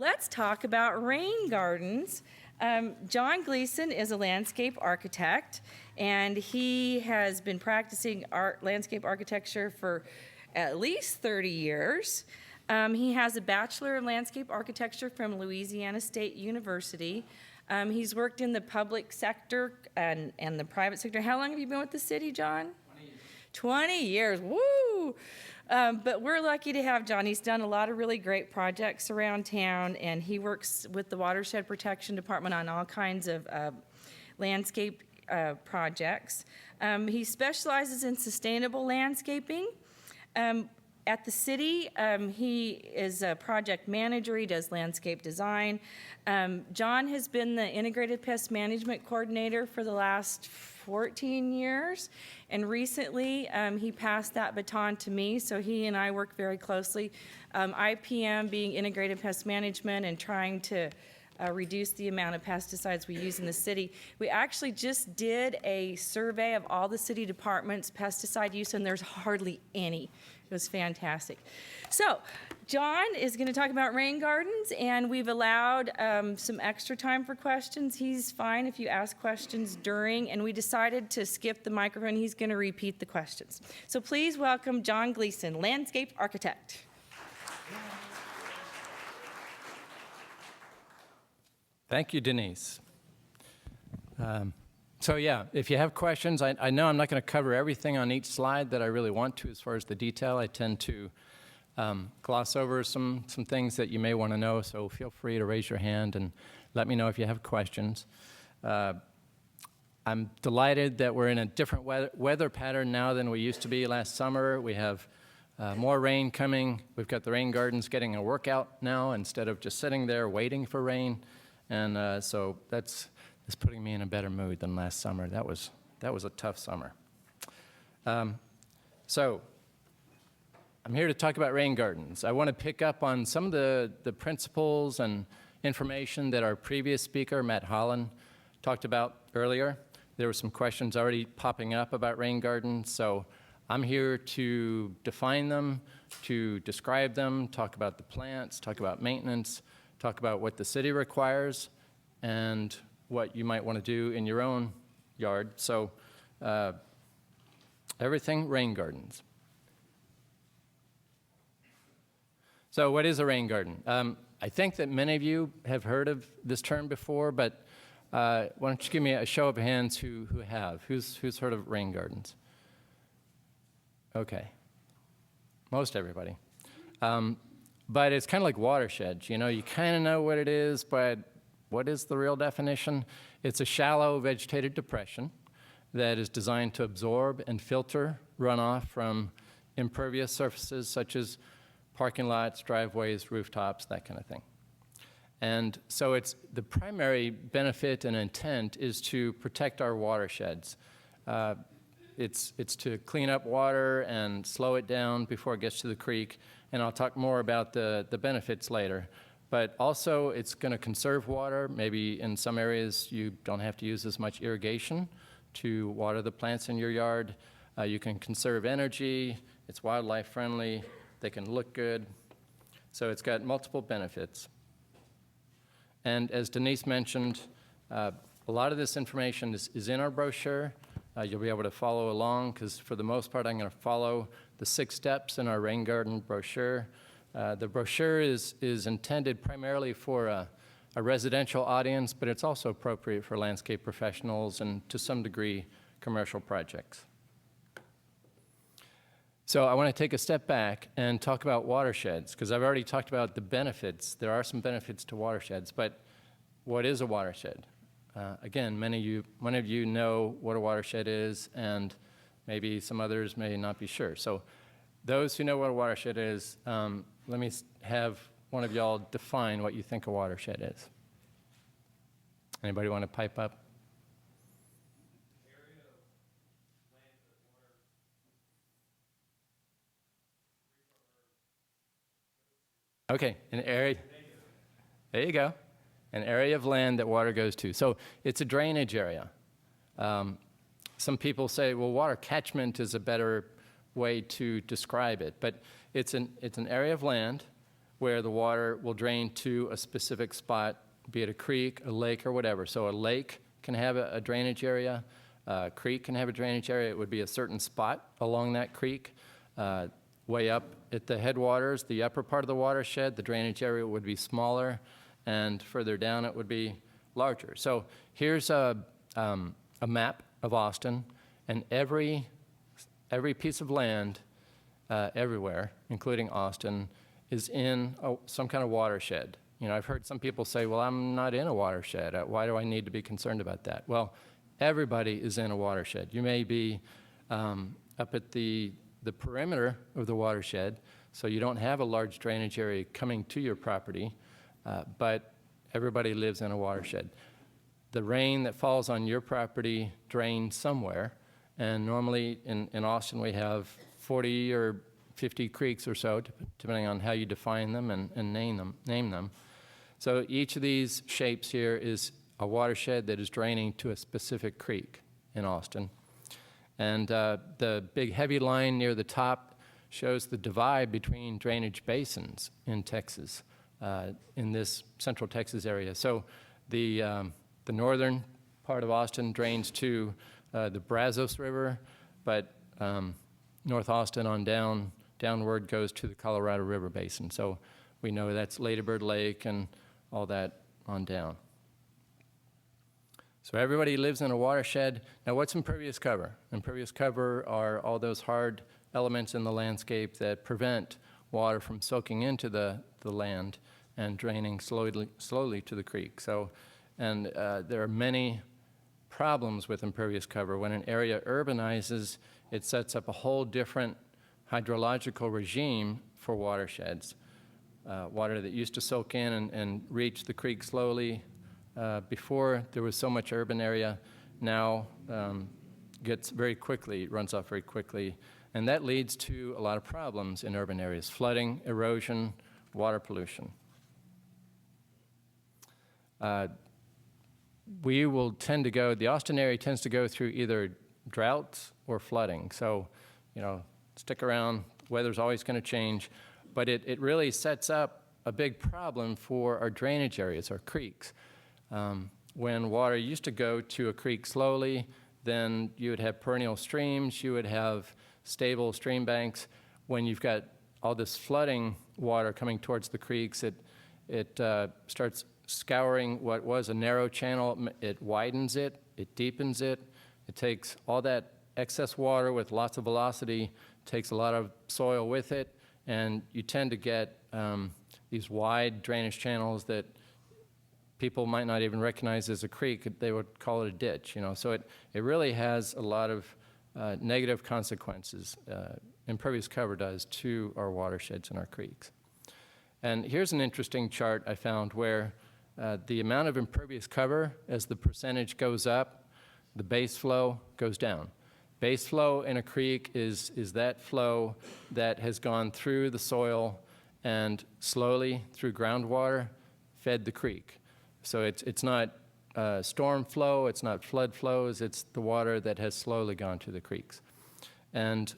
Let's talk about rain gardens. John Gleason is a landscape architect, and he has been practicing landscape architecture for at least 30 years. He has a Bachelor in Landscape Architecture from Louisiana State University. He's worked in the public sector and the private sector. How long have you been with the city, John? 20 years, woo! But we're lucky to have John. He's done a lot of really great projects around town, and he works with the Watershed Protection Department on all kinds of landscape projects. He specializes in sustainable landscaping. At the city, he is a project manager. He does landscape design. John has been the Integrated Pest Management Coordinator for the last 14 years, and recently he passed that baton to me, so he and I work very closely. IPM being Integrated Pest Management and trying to reduce the amount of pesticides we use in the city. We actually just did a survey of all the city departments' pesticide use, and there's hardly any. It was fantastic. So, John is going to talk about rain gardens, and we've allowed some extra time for questions. He's fine if you ask questions during, and we decided to skip the microphone. He's going to repeat the questions. So please welcome John Gleason, landscape architect. Thank you, Denise. So yeah, if you have questions, I know I'm not going to cover everything on each slide that I really want to as far as the detail. I tend to gloss over some things that you may want to know, so feel free to raise your hand and let me know if you have questions. I'm delighted that we're in a different weather pattern now than we used to be last summer. We have more rain coming. We've got the rain gardens getting a workout now instead of just sitting there waiting for rain. And so that's putting me in a better mood than last summer. That was a tough summer. So I'm here to talk about rain gardens. I want to pick up on some of the principles and information that our previous speaker, Matt Holland, talked about earlier. There were some questions already popping up about rain gardens, so I'm here to define them, to describe them, talk about the plants, talk about maintenance, talk about what the city requires, and what you might want to do in your own yard. So everything rain gardens. So what is a rain garden? I think that many of you have heard of this term before, but why don't you give me a show of hands who have? Who's heard of rain gardens? Okay. Most everybody. But it's kind of like watersheds. You know, you kind of know what it is, but what is the real definition? It's a shallow vegetated depression that is designed to absorb and filter runoff from impervious surfaces such as parking lots, driveways, rooftops, that kind of thing. And so the primary benefit and intent is to protect our watersheds. It's to clean up water and slow it down before it gets to the creek, and I'll talk more about the benefits later. But also, it's going to conserve water. Maybe in some areas you don't have to use as much irrigation to water the plants in your yard. You can conserve energy. It's wildlife friendly. They can look good. So it's got multiple benefits. And as Denise mentioned, a lot of this information is in our brochure. You'll be able to follow along because for the most part I'm going to follow the 6 steps in our rain garden brochure. The brochure is intended primarily for a residential audience, but it's also appropriate for landscape professionals and to some degree commercial projects. So I want to take a step back and talk about watersheds because I've already talked about the benefits. There are some benefits to watersheds, but what is a watershed? Again, many of you know what a watershed is, and maybe some others may not be sure. So those who know what a watershed is, let me have one of y'all define what you think a watershed is. Anybody want to pipe up? Okay, an area. There you go. An area of land that water goes to. So it's a drainage area. Some people say, well, water catchment is a better way to describe it, but it's an area of land where the water will drain to a specific spot, be it a creek, a lake, or whatever. So a lake can have a drainage area. A creek can have a drainage area. It would be a certain spot along that creek. Way up at the headwaters, the upper part of the watershed, the drainage area would be smaller, and further down it would be larger. So here's a map of Austin, and every piece of land everywhere, including Austin, is in some kind of watershed. You know, I've heard some people say, well, I'm not in a watershed. Why do I need to be concerned about that? Well, everybody is in a watershed. You may be up at the perimeter of the watershed, so you don't have a large drainage area coming to your property, but everybody lives in a watershed. The rain that falls on your property drains somewhere, and normally in Austin we have 40 or 50 creeks or so, depending on how you define them and name them. So each of these shapes here is a watershed that is draining to a specific creek in Austin. And the big heavy line near the top shows the divide between drainage basins in Texas, in this central Texas area. So the northern part of Austin drains to the Brazos River, but North Austin on downward goes to the Colorado River Basin. So we know that's Ladybird Lake and all that on down. So everybody lives in a watershed. Now what's impervious cover? Impervious cover are all those hard elements in the landscape that prevent water from soaking into the land and draining slowly to the creek. So, and there are many problems with impervious cover. When an area urbanizes, it sets up a whole different hydrological regime for watersheds. Water that used to soak in and reach the creek slowly before there was so much urban area, now gets very quickly, runs off very quickly. And that leads to a lot of problems in urban areas: flooding, erosion, water pollution. The Austin area tends to go through either droughts or flooding. So, you know, stick around, weather's always going to change. But it really sets up a big problem for our drainage areas, our creeks. When water used to go to a creek slowly, then you would have perennial streams, you would have stable stream banks. When you've got all this flooding water coming towards the creeks, it starts scouring what was a narrow channel. It widens it, it deepens it. It takes all that excess water with lots of velocity, takes a lot of soil with it, and you tend to get these wide drainage channels that people might not even recognize as a creek. They would call it a ditch, you know. So it really has a lot of negative consequences, impervious cover does, to our watersheds and our creeks. And here's an interesting chart I found where the amount of impervious cover, as the percentage goes up, the base flow goes down. Base flow in a creek is that flow that has gone through the soil and slowly through groundwater fed the creek. So it's not storm flow, it's not flood flows, it's the water that has slowly gone to the creeks. And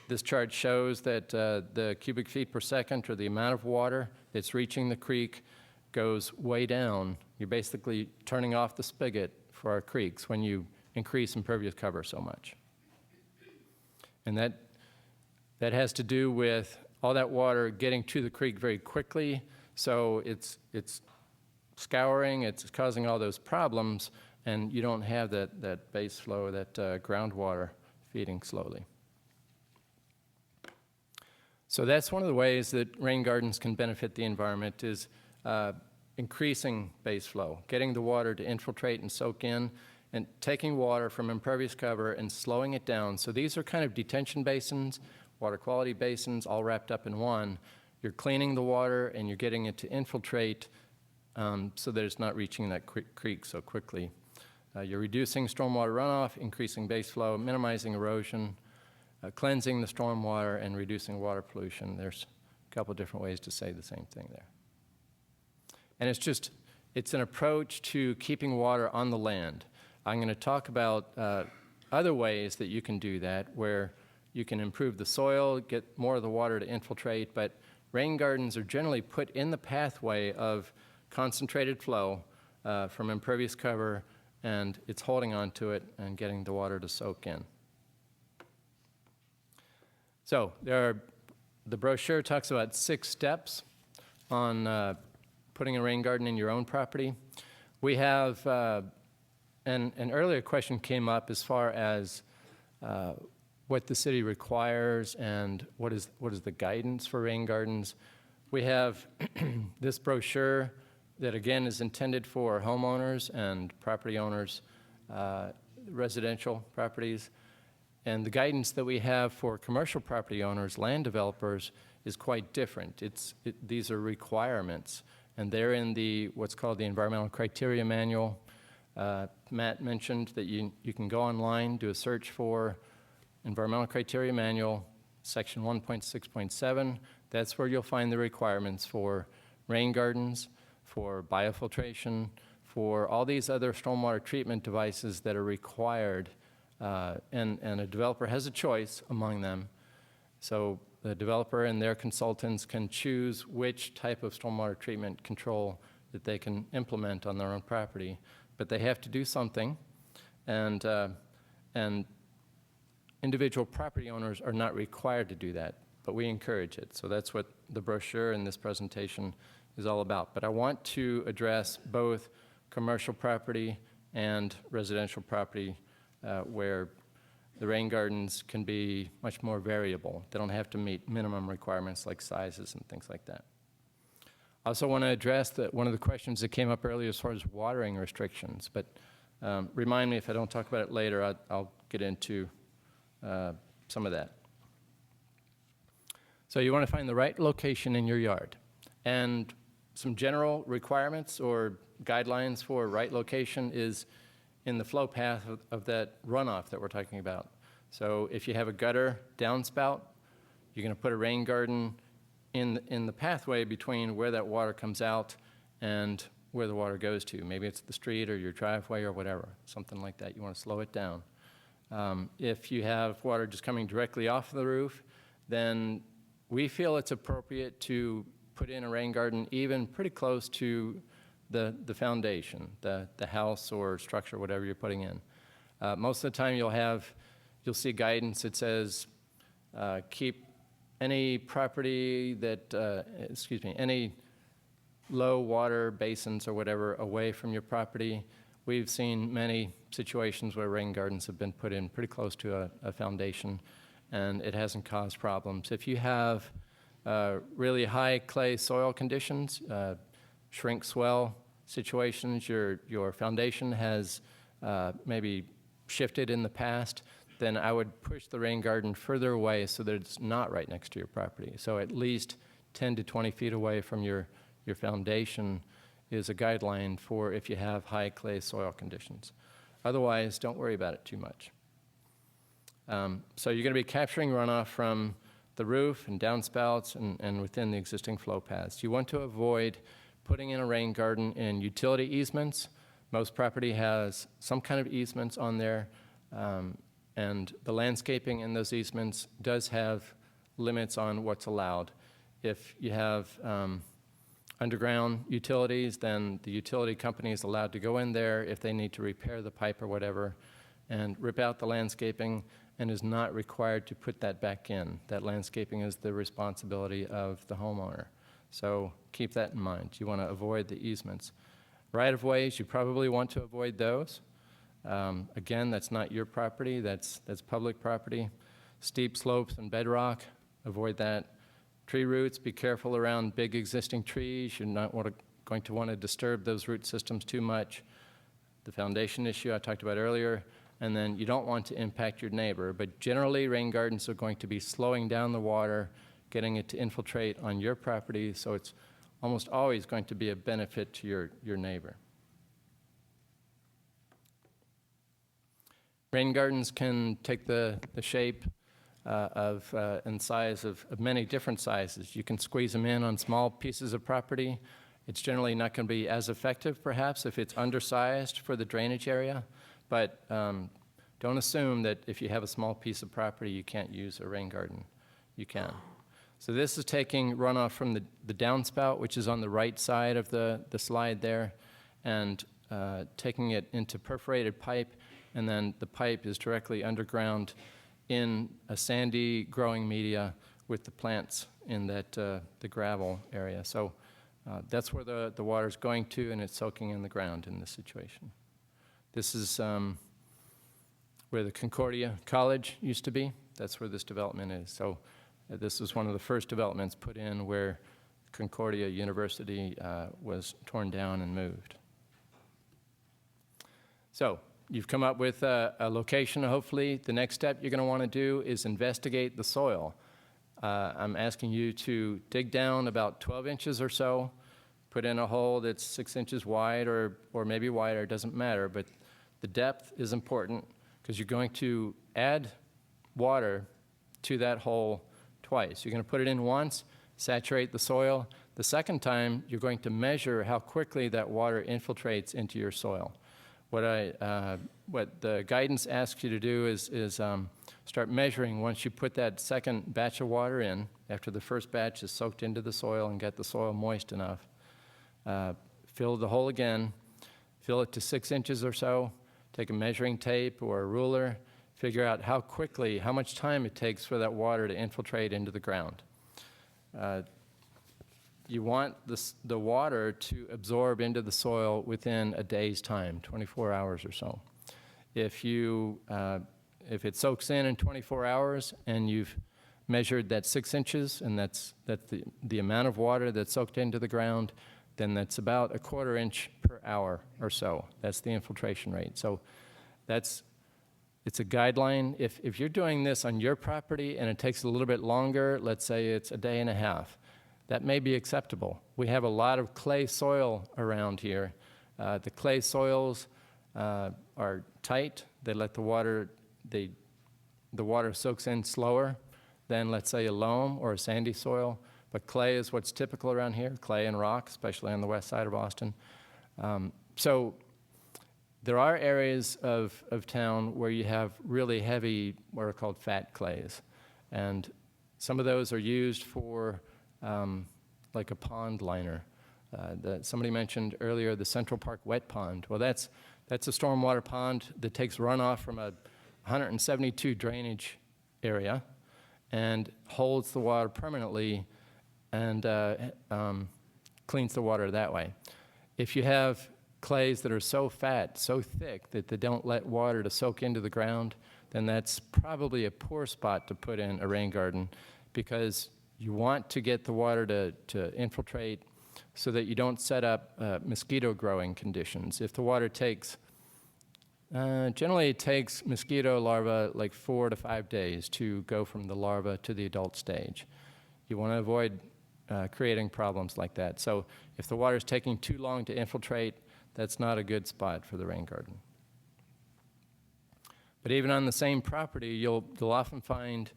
this chart shows that the cubic feet per second, or the amount of water that's reaching the creek, goes way down. You're basically turning off the spigot for our creeks when you increase impervious cover so much. And that has to do with all that water getting to the creek very quickly, so it's scouring, it's causing all those problems, and you don't have that base flow, that groundwater feeding slowly. So that's one of the ways that rain gardens can benefit the environment, is increasing base flow, getting the water to infiltrate and soak in, and taking water from impervious cover and slowing it down. So these are kind of detention basins, water quality basins, all wrapped up in one. You're cleaning the water and you're getting it to infiltrate so that it's not reaching that creek so quickly. You're reducing stormwater runoff, increasing base flow, minimizing erosion, cleansing the stormwater, and reducing water pollution. There's a couple different ways to say the same thing there. And it's an approach to keeping water on the land. I'm going to talk about other ways that you can do that, where you can improve the soil, get more of the water to infiltrate, but Rain gardens are generally put in the pathway of concentrated flow from impervious cover, and it's holding on to it and getting the water to soak in. So the brochure talks about 6 steps on putting a rain garden in your own property. We have, an earlier question came up as far as what the city requires and what is the guidance for rain gardens. We have this brochure that again is intended for homeowners and property owners, residential properties. And the guidance that we have for commercial property owners, land developers, is quite different. These are requirements, and they're in what's called the Environmental Criteria Manual. Matt mentioned that you can go online, do a search for Environmental Criteria Manual, section 1.6.7. That's where you'll find the requirements for rain gardens, for biofiltration, for all these other stormwater treatment devices that are required, and a developer has a choice among them. So the developer and their consultants can choose which type of stormwater treatment control that they can implement on their own property. But they have to do something, and individual property owners are not required to do that, but we encourage it. So that's what the brochure in this presentation is all about. But I want to address both commercial property and residential property where the rain gardens can be much more variable. They don't have to meet minimum requirements like sizes and things like that. I also want to address one of the questions that came up earlier as far as watering restrictions, but remind me if I don't talk about it later, I'll get into some of that. So you want to find the right location in your yard. And some general requirements or guidelines for right location is in the flow path of that runoff that we're talking about. So if you have a gutter downspout, you're going to put a rain garden in the pathway between where that water comes out and where the water goes to. Maybe it's the street or your driveway or whatever, something like that. You want to slow it down. If you have water just coming directly off the roof, then we feel it's appropriate to put in a rain garden even pretty close to the foundation, the house or structure, whatever you're putting in. Most of the time you'll see guidance that says keep any property that, any low water basins or whatever away from your property. We've seen many situations where rain gardens have been put in pretty close to a foundation, and it hasn't caused problems. If you have really high clay soil conditions, shrink swell situations, your foundation has maybe shifted in the past, then I would push the rain garden further away so that it's not right next to your property. So at least 10 to 20 feet away from your foundation is a guideline for if you have high clay soil conditions. Otherwise, don't worry about it too much. So you're going to be capturing runoff from the roof and downspouts and within the existing flow paths. You want to avoid putting in a rain garden in utility easements. Most property has some kind of easements on there, and the landscaping in those easements does have limits on what's allowed. If you have underground utilities, then the utility company is allowed to go in there if they need to repair the pipe or whatever and rip out the landscaping, and is not required to put that back in. That landscaping is the responsibility of the homeowner. So keep that in mind. You want to avoid the easements. Right-of-ways, you probably want to avoid those. Again, that's not your property, that's public property. Steep slopes and bedrock, avoid that. Tree roots, be careful around big existing trees. You're not going to want to disturb those root systems too much. The foundation issue I talked about earlier. And then you don't want to impact your neighbor, but generally rain gardens are going to be slowing down the water, getting it to infiltrate on your property, so it's almost always going to be a benefit to your neighbor. Rain gardens can take the shape and size of many different sizes. You can squeeze them in on small pieces of property. It's generally not going to be as effective, perhaps, if it's undersized for the drainage area. But don't assume that if you have a small piece of property, you can't use a rain garden. You can. So this is taking runoff from the downspout, which is on the right side of the slide there, and taking it into perforated pipe, and then the pipe is directly underground in a sandy growing media with the plants in that the gravel area. So that's where the water is going to, and it's soaking in the ground in this situation. This is where the Concordia College used to be. That's where this development is. So this was one of the first developments put in where Concordia University was torn down and moved. So you've come up with a location, hopefully. The next step you're going to want to do is investigate the soil. I'm asking you to dig down about 12 inches or so, put in a hole that's 6 inches wide or maybe wider, it doesn't matter, but the depth is important because you're going to add water to that hole twice. You're going to put it in once, saturate the soil. The second time, you're going to measure how quickly that water infiltrates into your soil. What the guidance asks you to do is start measuring once you put that second batch of water in, after the first batch is soaked into the soil and get the soil moist enough. Fill the hole again, fill it to 6 inches or so, take a measuring tape or a ruler, figure out how quickly, how much time it takes for that water to infiltrate into the ground. You want the water to absorb into the soil within a day's time, 24 hours or so. If it soaks in 24 hours and you've measured that 6 inches, and that's the amount of water that's soaked into the ground, then that's about a 1/4 inch per hour or so. That's the infiltration rate. So it's a guideline. If you're doing this on your property and it takes a little bit longer, let's say it's a day and a half, that may be acceptable. We have a lot of clay soil around here. The clay soils are tight. They let the water soaks in slower than, let's say, a loam or a sandy soil. But clay is what's typical around here, clay and rock, especially on the west side of Austin. So there are areas of town where you have really heavy, what are called fat clays. And some of those are used for like a pond liner. Somebody mentioned earlier the Central Park wet pond. Well, that's a stormwater pond that takes runoff from a 172 drainage area and holds the water permanently and cleans the water that way. If you have clays that are so fat, so thick that they don't let water to soak into the ground, then that's probably a poor spot to put in a rain garden, because you want to get the water to infiltrate so that you don't set up mosquito growing conditions. If the water takes, generally it takes mosquito larvae like 4 to 5 days to go from the larva to the adult stage. You want to avoid creating problems like that. So if the water is taking too long to infiltrate, that's not a good spot for the rain garden. But even on the same property, you'll often find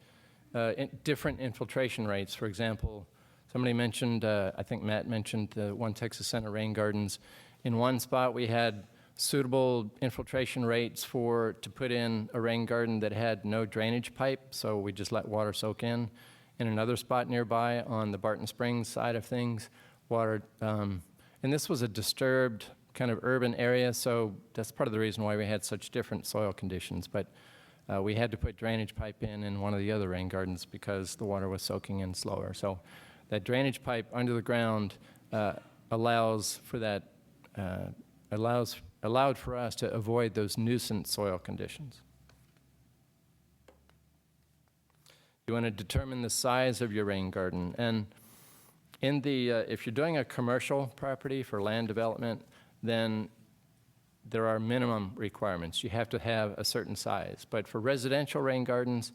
different infiltration rates. For example, somebody mentioned, I think Matt mentioned the One Texas Center rain gardens. In one spot, we had suitable infiltration rates to put in a rain garden that had no drainage pipe, so we just let water soak in. In another spot nearby on the Barton Springs side of things, water, and this was a disturbed kind of urban area, so that's part of the reason why we had such different soil conditions. But we had to put drainage pipe in one of the other rain gardens because the water was soaking in slower. So that drainage pipe under the ground allows for that, allowed for us to avoid those nuisance soil conditions. You want to determine the size of your rain garden. And in if you're doing a commercial property for land development, then there are minimum requirements. You have to have a certain size. But for residential rain gardens,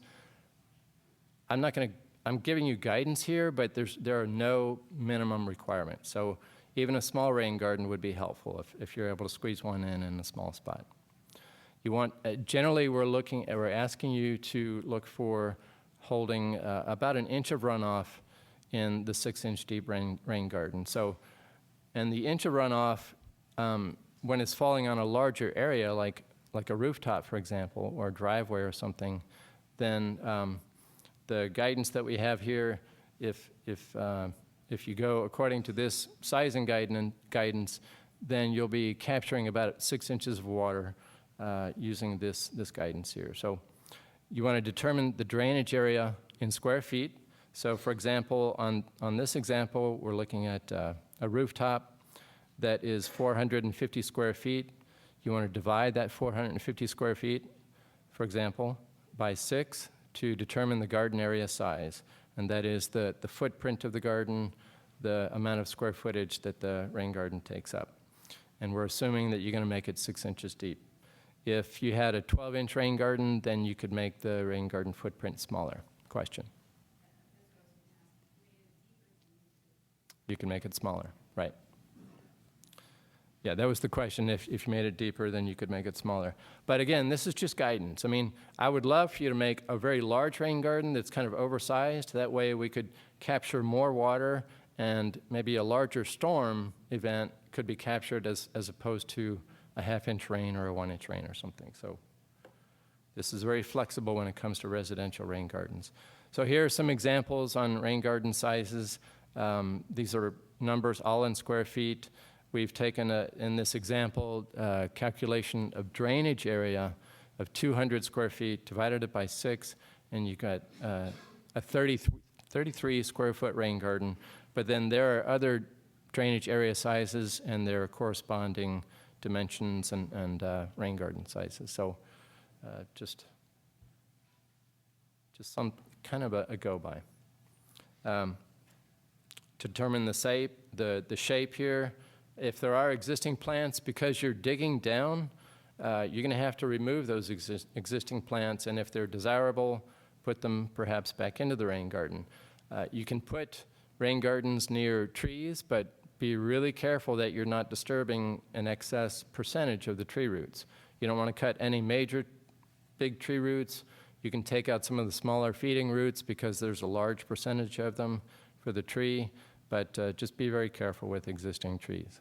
I'm giving you guidance here, but there are no minimum requirements. So even a small rain garden would be helpful if you're able to squeeze one in a small spot. You want, generally we're asking you to look for holding about 1 inch of runoff in the 6-inch deep rain garden. So, and the inch of runoff, when it's falling on a larger area, like a rooftop, for example, or a driveway or something, then the guidance that we have here If you go according to this sizing guidance, then you'll be capturing about 6 inches of water using this guidance here. So you want to determine the drainage area in square feet. So for example, on this example, we're looking at a rooftop that is 450 square feet. You want to divide that 450 square feet, for example, by 6 to determine the garden area size. And that is the footprint of the garden, the amount of square footage that the rain garden takes up. And we're assuming that you're going to make it 6 inches deep. If you had a 12-inch rain garden, then you could make the rain garden footprint smaller. Question? You can make it smaller, right. Yeah, that was the question. If you made it deeper, then you could make it smaller. But again, this is just guidance. I mean, I would love for you to make a very large rain garden that's kind of oversized. That way we could capture more water, and maybe a larger storm event could be captured as opposed to a half-inch rain or a 1-inch rain or something. So this is very flexible when it comes to residential rain gardens. So here are some examples on rain garden sizes. These are numbers all in square feet. We've taken, in this example, calculation of drainage area of 200 square feet, divided it by 6, and you got a 33 square foot rain garden. But then there are other drainage area sizes and their corresponding dimensions and rain garden sizes. So just some kind of a go-by. To determine the shape here, if there are existing plants, because you're digging down, you're going to have to remove those existing plants, and if they're desirable, put them perhaps back into the rain garden. You can put rain gardens near trees, but be really careful that you're not disturbing an excess percentage of the tree roots. You don't want to cut any major big tree roots. You can take out some of the smaller feeding roots because there's a large percentage of them for the tree, but just be very careful with existing trees.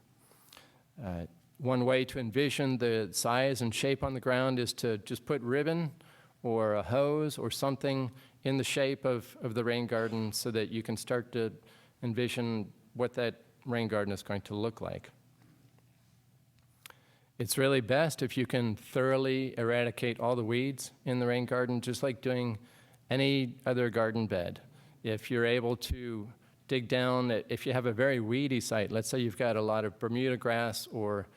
One way to envision the size and shape on the ground is to just put ribbon or a hose or something in the shape of the rain garden so that you can start to envision what that rain garden is going to look like. It's really best if you can thoroughly eradicate all the weeds in the rain garden, just like doing any other garden bed. If you're able to dig down, if you have a very weedy site, let's say you've got a lot of Bermuda grass or,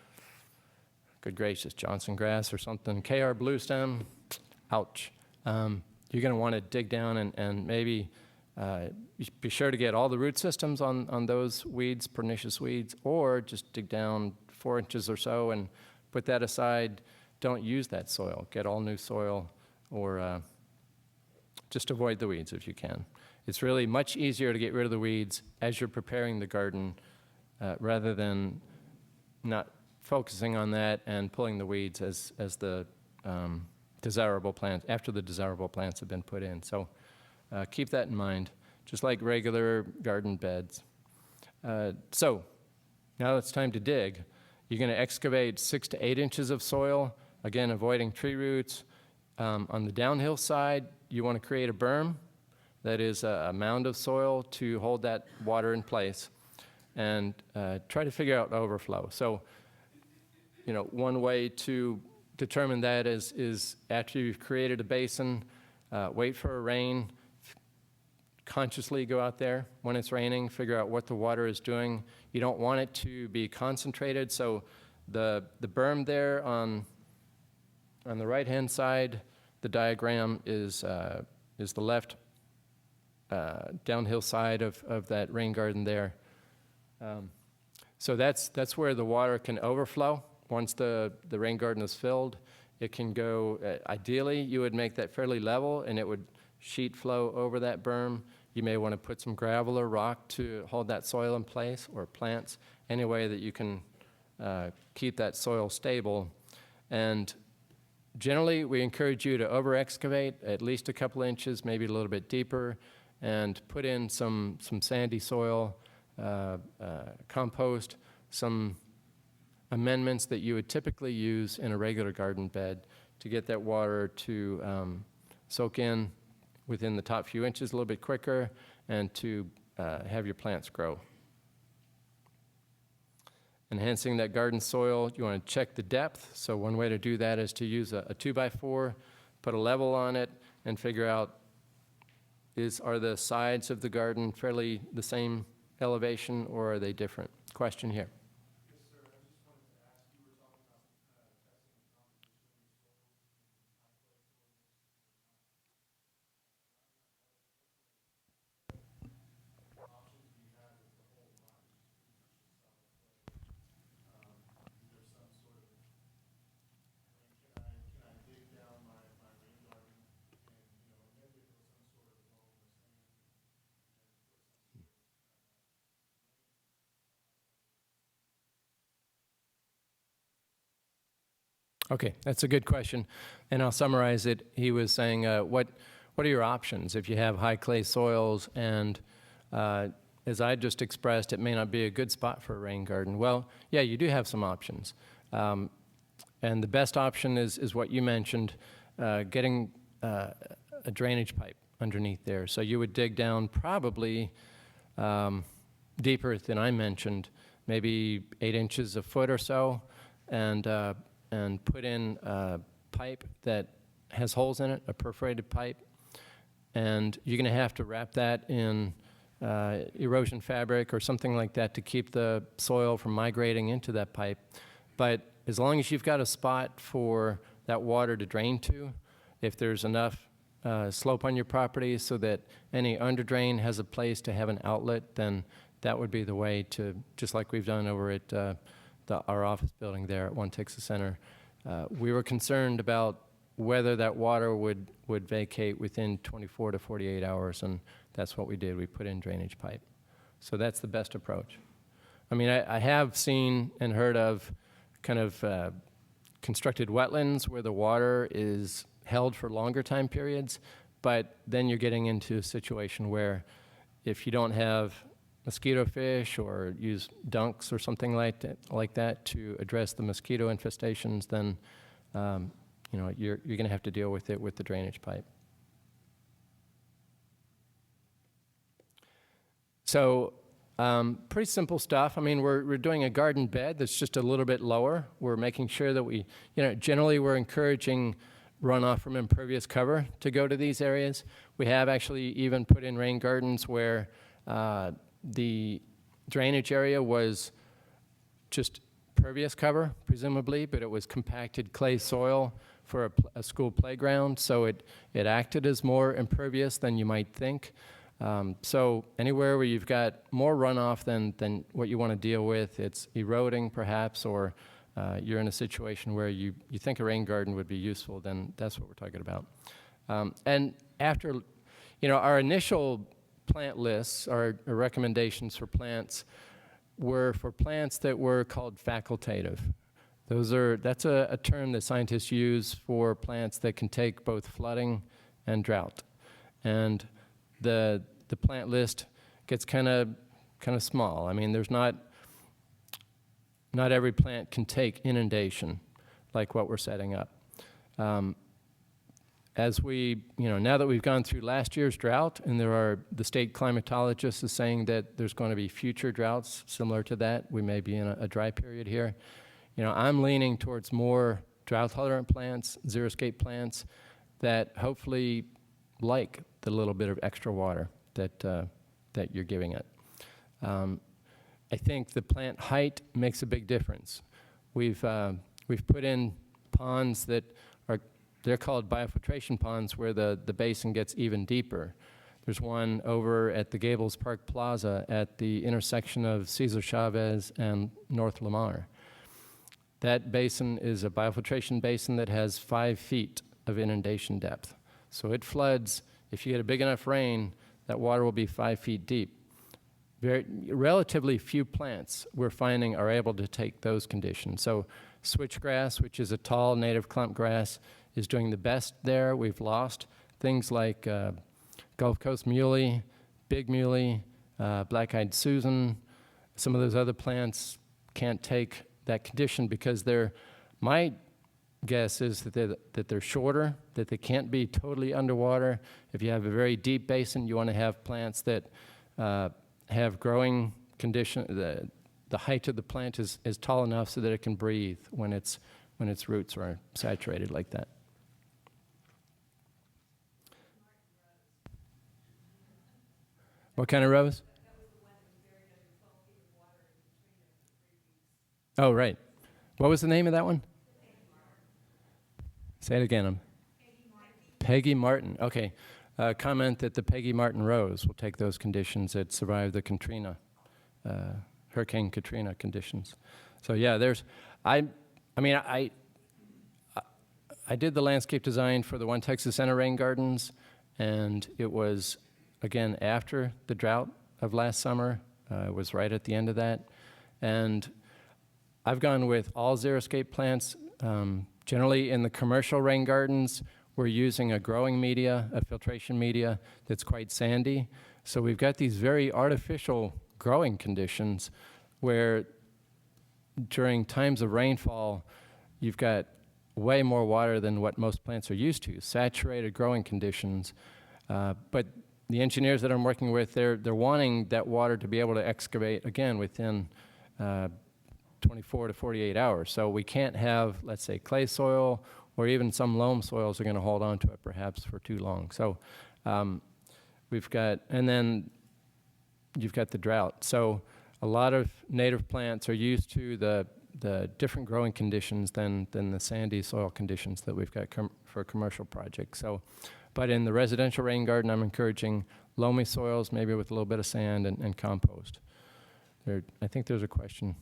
good gracious, Johnson grass or something, KR blue stem, ouch. You're going to want to dig down and maybe be sure to get all the root systems on those weeds, pernicious weeds, or just dig down 4 inches or so and put that aside. Don't use that soil. Get all new soil, or just avoid the weeds if you can. It's really much easier to get rid of the weeds as you're preparing the garden rather than not focusing on that and pulling the weeds as the desirable plants, after the desirable plants have been put in. So keep that in mind, just like regular garden beds. So now it's time to dig. You're going to excavate 6 to 8 inches of soil, again, avoiding tree roots. On the downhill side, you want to create a berm. That is a mound of soil to hold that water in place, and try to figure out overflow. So, one way to determine that is after you've created a basin, wait for a rain, consciously go out there when it's raining, figure out what the water is doing. You don't want it to be concentrated, so the berm there on the right-hand side, the diagram is the left downhill side of that rain garden there. So that's where the water can overflow. Once the rain garden is filled, it can go, ideally you would make that fairly level and it would sheet flow over that berm. You may want to put some gravel or rock to hold that soil in place, or plants, any way that you can keep that soil stable. And generally we encourage you to over excavate at least a couple inches, maybe a little bit deeper, and put in some sandy soil, compost, some amendments that you would typically use in a regular garden bed to get that water to soak in within the top few inches a little bit quicker and to have your plants grow. Enhancing that garden soil, you want to check the depth. So one way to do that is to use a 2x4, put a level on it, and figure out are the sides of the garden fairly the same elevation, or are they different? Question here. Yes, sir. I just wanted to ask, you were talking about testing the composition of your soil and high clay soils. What options do you have with the whole lot? Is there some sort of, can I dig down my rain garden and, amend it with some sort of loam or sand and put some sort of Okay, that's a good question, and I'll summarize it. He was saying, what are your options if you have high clay soils, and as I just expressed, it may not be a good spot for a rain garden. Well, yeah, you do have some options, and the best option is what you mentioned, getting a drainage pipe underneath there. So you would dig down probably deeper than I mentioned, maybe 8 inches a foot or so, and put in a pipe that has holes in it, a perforated pipe, and you're going to have to wrap that in erosion fabric or something like that to keep the soil from migrating into that pipe. But as long as you've got a spot for that water to drain to, if there's enough slope on your property so that any underdrain has a place to have an outlet, then that would be the way to, just like we've done over at our office building there at One Texas Center. We were concerned about whether that water would vacate within 24 to 48 hours, and that's what we did. We put in drainage pipe. So that's the best approach. I mean, I have seen and heard of kind of constructed wetlands where the water is held for longer time periods, but then you're getting into a situation where if you don't have mosquito fish or use dunks or something like that to address the mosquito infestations, then you're going to have to deal with it with the drainage pipe. So pretty simple stuff. I mean, we're doing a garden bed that's just a little bit lower. We're making sure that we, generally we're encouraging runoff from impervious cover to go to these areas. We have actually even put in rain gardens where the drainage area was just pervious cover, presumably, but it was compacted clay soil for a school playground, so it acted as more impervious than you might think. So anywhere where you've got more runoff than what you want to deal with, it's eroding perhaps, or you're in a situation where you think a rain garden would be useful, then that's what we're talking about. And after, our initial plant lists, our recommendations for plants were for plants that were called facultative. That's a term that scientists use for plants that can take both flooding and drought. And the plant list gets kind of small. I mean, there's not every plant can take inundation like what we're setting up. As we, now that we've gone through last year's drought, and the state climatologist is saying that there's going to be future droughts similar to that. We may be in a dry period here. I'm leaning towards more drought-tolerant plants, xeriscape plants that hopefully like the little bit of extra water that you're giving it. I think the plant height makes a big difference. We've put in ponds that they're called biofiltration ponds, where the basin gets even deeper. There's one over at the Gables Park Plaza at the intersection of Cesar Chavez and North Lamar. That basin is a biofiltration basin that has 5 feet of inundation depth. So it floods, if you get a big enough rain, that water will be 5 feet deep. Relatively few plants we're finding are able to take those conditions. So switchgrass, which is a tall native clump grass, is doing the best there. We've lost things like Gulf Coast muley, big muley, black-eyed Susan. Some of those other plants can't take that condition because they're, my guess is that they're shorter, that they can't be totally underwater. If you have a very deep basin, you want to have plants that have growing condition. The height of the plant is tall enough so that it can breathe when its roots are saturated like that. What kind of rose? Oh, right. What was the name of that one? Say it again. Peggy Martin. Okay. Comment that the Peggy Martin rose will take those conditions that survived the Katrina, Hurricane Katrina conditions. So yeah, I did the landscape design for the One Texas Center rain gardens, and it was, again, after the drought of last summer. It was right at the end of that. And I've gone with all xeriscape plants. Generally in the commercial rain gardens, we're using a growing media, a filtration media that's quite sandy. So we've got these very artificial growing conditions where during times of rainfall, you've got way more water than what most plants are used to, saturated growing conditions. But the engineers that I'm working with, they're wanting that water to be able to excavate again within 24 to 48 hours. So we can't have, let's say, clay soil, or even some loam soils are going to hold on to it perhaps for too long. So we've got, and then you've got the drought. So a lot of native plants are used to the different growing conditions than the sandy soil conditions that we've got for commercial projects. So, but in the residential rain garden, I'm encouraging loamy soils, maybe with a little bit of sand and compost. I think there's a question.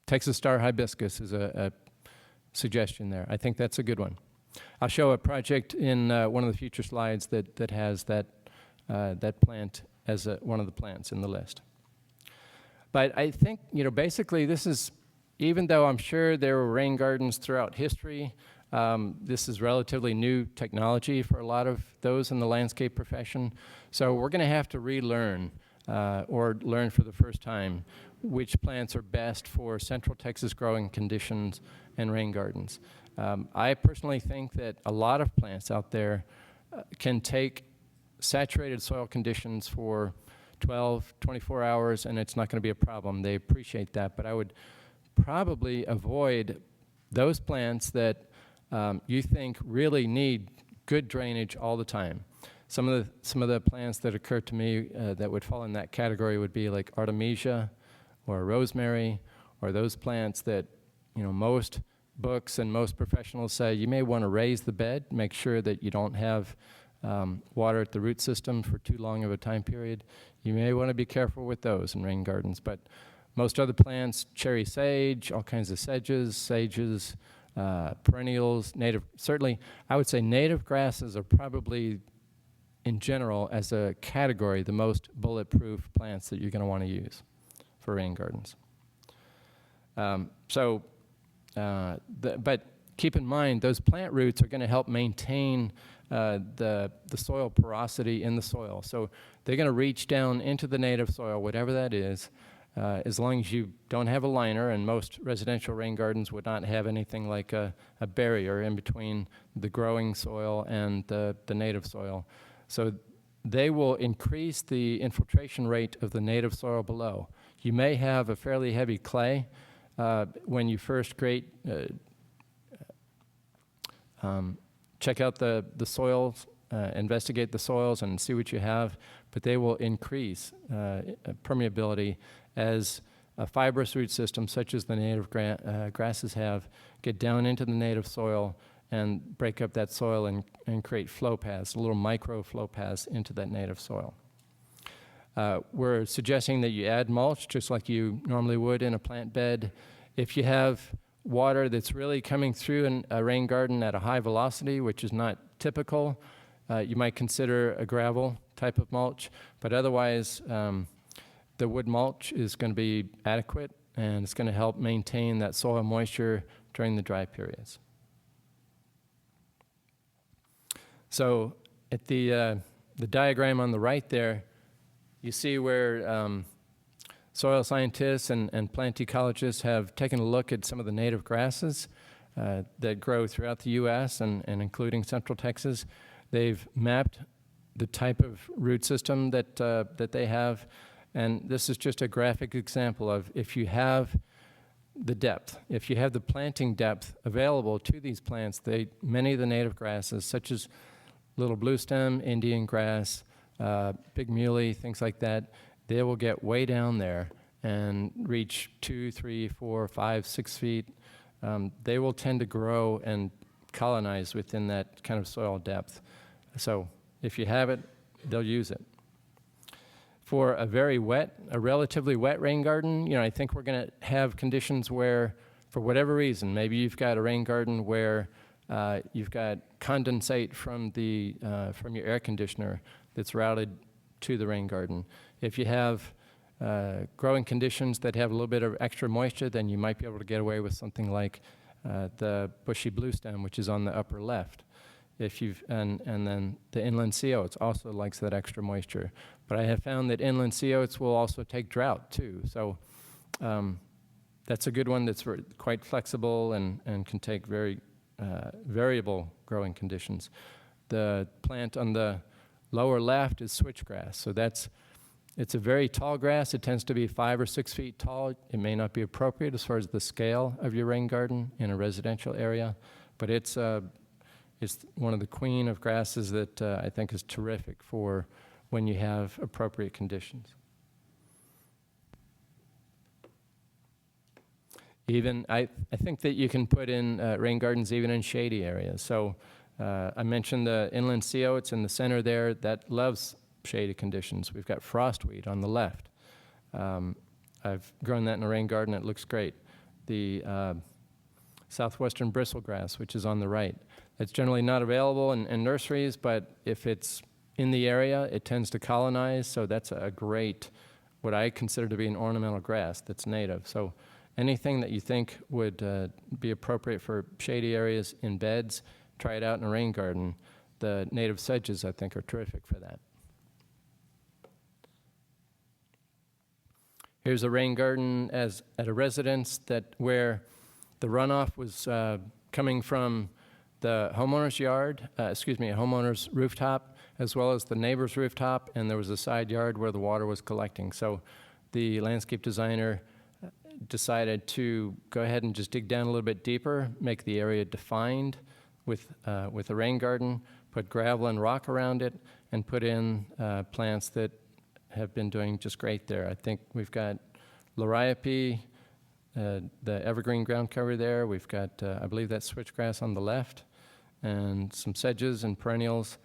Texas Star Hibiscus is a suggestion there. I think that's a good one. I'll show a project in one of the future slides that has that plant as one of the plants in the list. But I think, basically this is, even though I'm sure there were rain gardens throughout history, this is relatively new technology for a lot of those in the landscape profession. So we're going to have to relearn or learn for the first time which plants are best for Central Texas growing conditions and rain gardens. I personally think that a lot of plants out there can take saturated soil conditions for 12, 24 hours, and it's not going to be a problem. They appreciate that, but I would probably avoid those plants that you think really need good drainage all the time. Some of the plants that occur to me that would fall in that category would be like Artemisia or rosemary, or those plants that most books and most professionals say you may want to raise the bed, make sure that you don't have water at the root system for too long of a time period. You may want to be careful with those in rain gardens, but most other plants, cherry sage, all kinds of sages, perennials, native, certainly I would say native grasses are probably, in general, as a category, the most bulletproof plants that you're going to want to use for rain gardens. But keep in mind, those plant roots are going to help maintain the soil porosity in the soil. So they're going to reach down into the native soil, whatever that is, as long as you don't have a liner, and most residential rain gardens would not have anything like a barrier in between the growing soil and the native soil. So they will increase the infiltration rate of the native soil below. You may have a fairly heavy clay when you first create, check out the soils, investigate the soils and see what you have, but they will increase permeability as a fibrous root system such as the native grasses have get down into the native soil and break up that soil and create flow paths, little micro flow paths into that native soil. We're suggesting that you add mulch just like you normally would in a plant bed. If you have water that's really coming through a rain garden at a high velocity, which is not typical, you might consider a gravel type of mulch, but otherwise the wood mulch is going to be adequate, and it's going to help maintain that soil moisture during the dry periods. So at the diagram on the right there, you see where soil scientists and plant ecologists have taken a look at some of the native grasses that grow throughout the U.S. and including Central Texas. They've mapped the type of root system that they have, and this is just a graphic example of if you have the depth, if you have the planting depth available to these plants, many of the native grasses, such as little bluestem, Indian grass, big muley, things like that, they will get way down there and reach 2, 3, 4, 5, 6 feet. They will tend to grow and colonize within that kind of soil depth. So if you have it, they'll use it. For a relatively wet rain garden, I think we're going to have conditions where, for whatever reason, maybe you've got a rain garden where you've got condensate from your air conditioner that's routed to the rain garden. If you have growing conditions that have a little bit of extra moisture, then you might be able to get away with something like the bushy bluestem, which is on the upper left. And then the inland sea oats also likes that extra moisture. But I have found that inland sea oats will also take drought too. So that's a good one that's quite flexible and can take very variable growing conditions. The plant on the lower left is switchgrass. So it's a very tall grass. It tends to be 5 or 6 feet tall. It may not be appropriate as far as the scale of your rain garden in a residential area, but it's one of the queen of grasses that I think is terrific for when you have appropriate conditions. I think that you can put in rain gardens even in shady areas. So I mentioned the inland sea oats in the center there. That loves shady conditions. We've got frostweed on the left. I've grown that in a rain garden. It looks great. The southwestern bristlegrass, which is on the right. It's generally not available in nurseries, but if it's in the area, it tends to colonize. So that's a great, what I consider to be an ornamental grass that's native. So anything that you think would be appropriate for shady areas in beds, try it out in a rain garden. The native sedges, I think, are terrific for that. Here's a rain garden at a residence where the runoff was coming from the homeowner's homeowner's rooftop, as well as the neighbor's rooftop, and there was a side yard where the water was collecting. So the landscape designer decided to go ahead and just dig down a little bit deeper, make the area defined with a rain garden, put gravel and rock around it, and put in plants that have been doing just great there. I think we've got liriope, the evergreen ground cover there. We've got, I believe that's switchgrass on the left, and some sedges and perennials.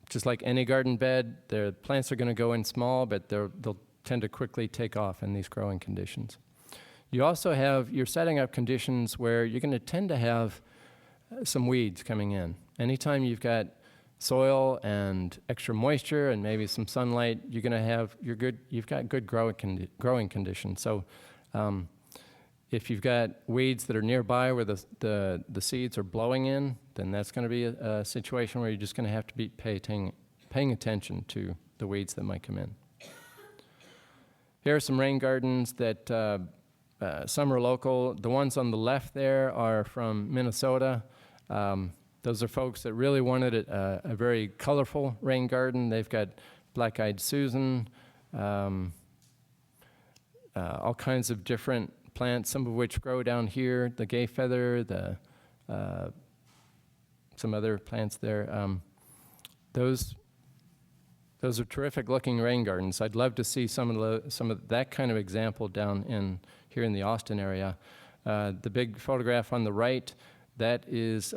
Just like any garden bed, the plants are going to go in small, but they'll tend to quickly take off in these growing conditions. You're setting up conditions where you're going to tend to have some weeds coming in. Anytime you've got soil and extra moisture and maybe some sunlight, you've got good growing conditions. So if you've got weeds that are nearby where the seeds are blowing in, then that's going to be a situation where you're just going to have to be paying attention to the weeds that might come in. Here are some rain gardens that some are local. The ones on the left there are from Minnesota. Those are folks that really wanted a very colorful rain garden. They've got black-eyed Susan, all kinds of different plants, some of which grow down here, the gay feather, some other plants there. Those are terrific looking rain gardens. I'd love to see some of that kind of example down here in the Austin area. The big photograph on the right, that is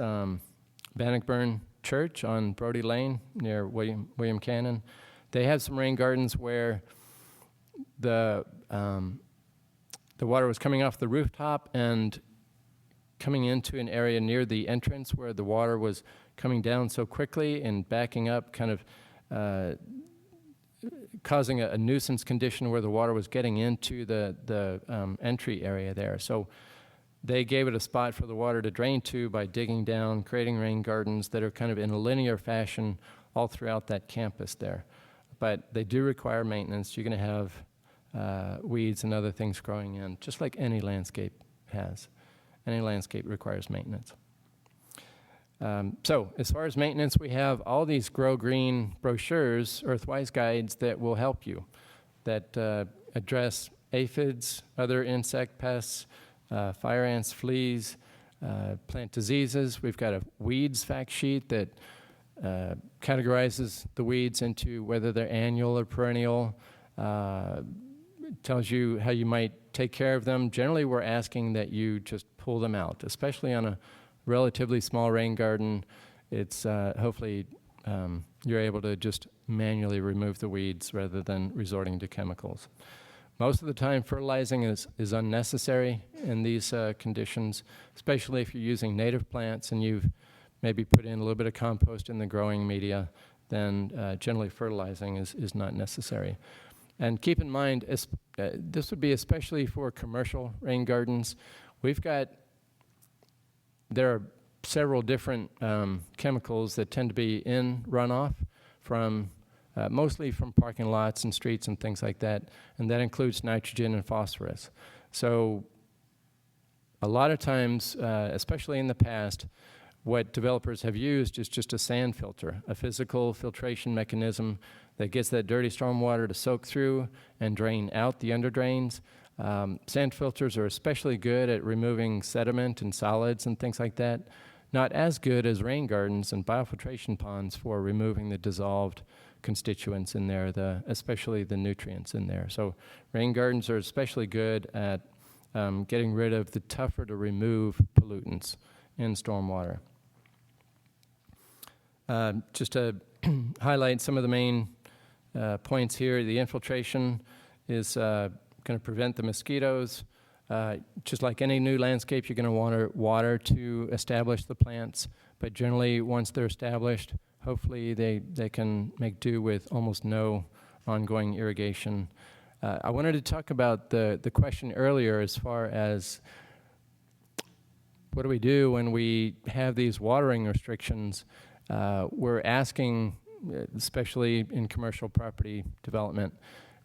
Bannockburn Church on Brody Lane near William Cannon. They have some rain gardens where the water was coming off the rooftop and coming into an area near the entrance where the water was coming down so quickly and backing up, kind of causing a nuisance condition where the water was getting into the entry area there. So they gave it a spot for the water to drain to by digging down, creating rain gardens that are kind of in a linear fashion all throughout that campus there. but they do require maintenance. You're going to have weeds and other things growing in, just like any landscape has. Any landscape requires maintenance. So as far as maintenance, we have all these Grow Green brochures, Earthwise guides that will help you, that address aphids, other insect pests, fire ants, fleas, plant diseases. We've got a weeds fact sheet that categorizes the weeds into whether they're annual or perennial, tells you how you might take care of them. Generally, we're asking that you just pull them out, especially on a relatively small rain garden. It's hopefully you're able to just manually remove the weeds rather than resorting to chemicals. Most of the time, fertilizing is unnecessary in these conditions, especially if you're using native plants and you've maybe put in a little bit of compost in the growing media, then generally fertilizing is not necessary. And keep in mind, this would be especially for commercial rain gardens. There are several different chemicals that tend to be in runoff from mostly from parking lots and streets and things like that, and that includes nitrogen and phosphorus. So a lot of times, especially in the past, what developers have used is just a sand filter, a physical filtration mechanism that gets that dirty stormwater to soak through and drain out the underdrains. Sand filters are especially good at removing sediment and solids and things like that. Not as good as rain gardens and biofiltration ponds for removing the dissolved constituents in there, especially the nutrients in there. So rain gardens are especially good at getting rid of the tougher to remove pollutants in stormwater. Just to highlight some of the main points here, the infiltration is going to prevent the mosquitoes. Just like any new landscape, you're going to want water to establish the plants, but generally once they're established, hopefully they can make do with almost no ongoing irrigation. I wanted to talk about the question earlier as far as what do we do when we have these watering restrictions. We're asking, especially in commercial property development,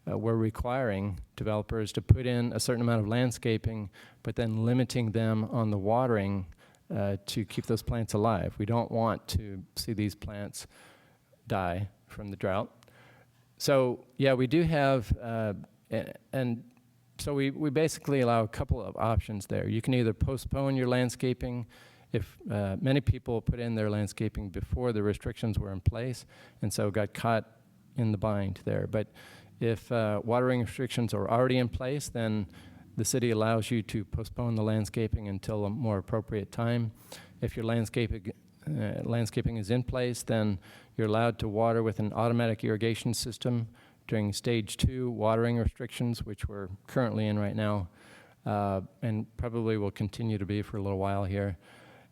we're requiring developers to put in a certain amount of landscaping, but then limiting them on the watering to keep those plants alive. We don't want to see these plants die from the drought. So yeah, we do have, and so we basically allow a couple of options there. You can either postpone your landscaping if many people put in their landscaping before the restrictions were in place and so got caught in the bind there. But if watering restrictions are already in place, then the city allows you to postpone the landscaping until a more appropriate time. If your landscaping is in place, then you're allowed to water with an automatic irrigation system during stage 2 watering restrictions, which we're currently in right now, and probably will continue to be for a little while here.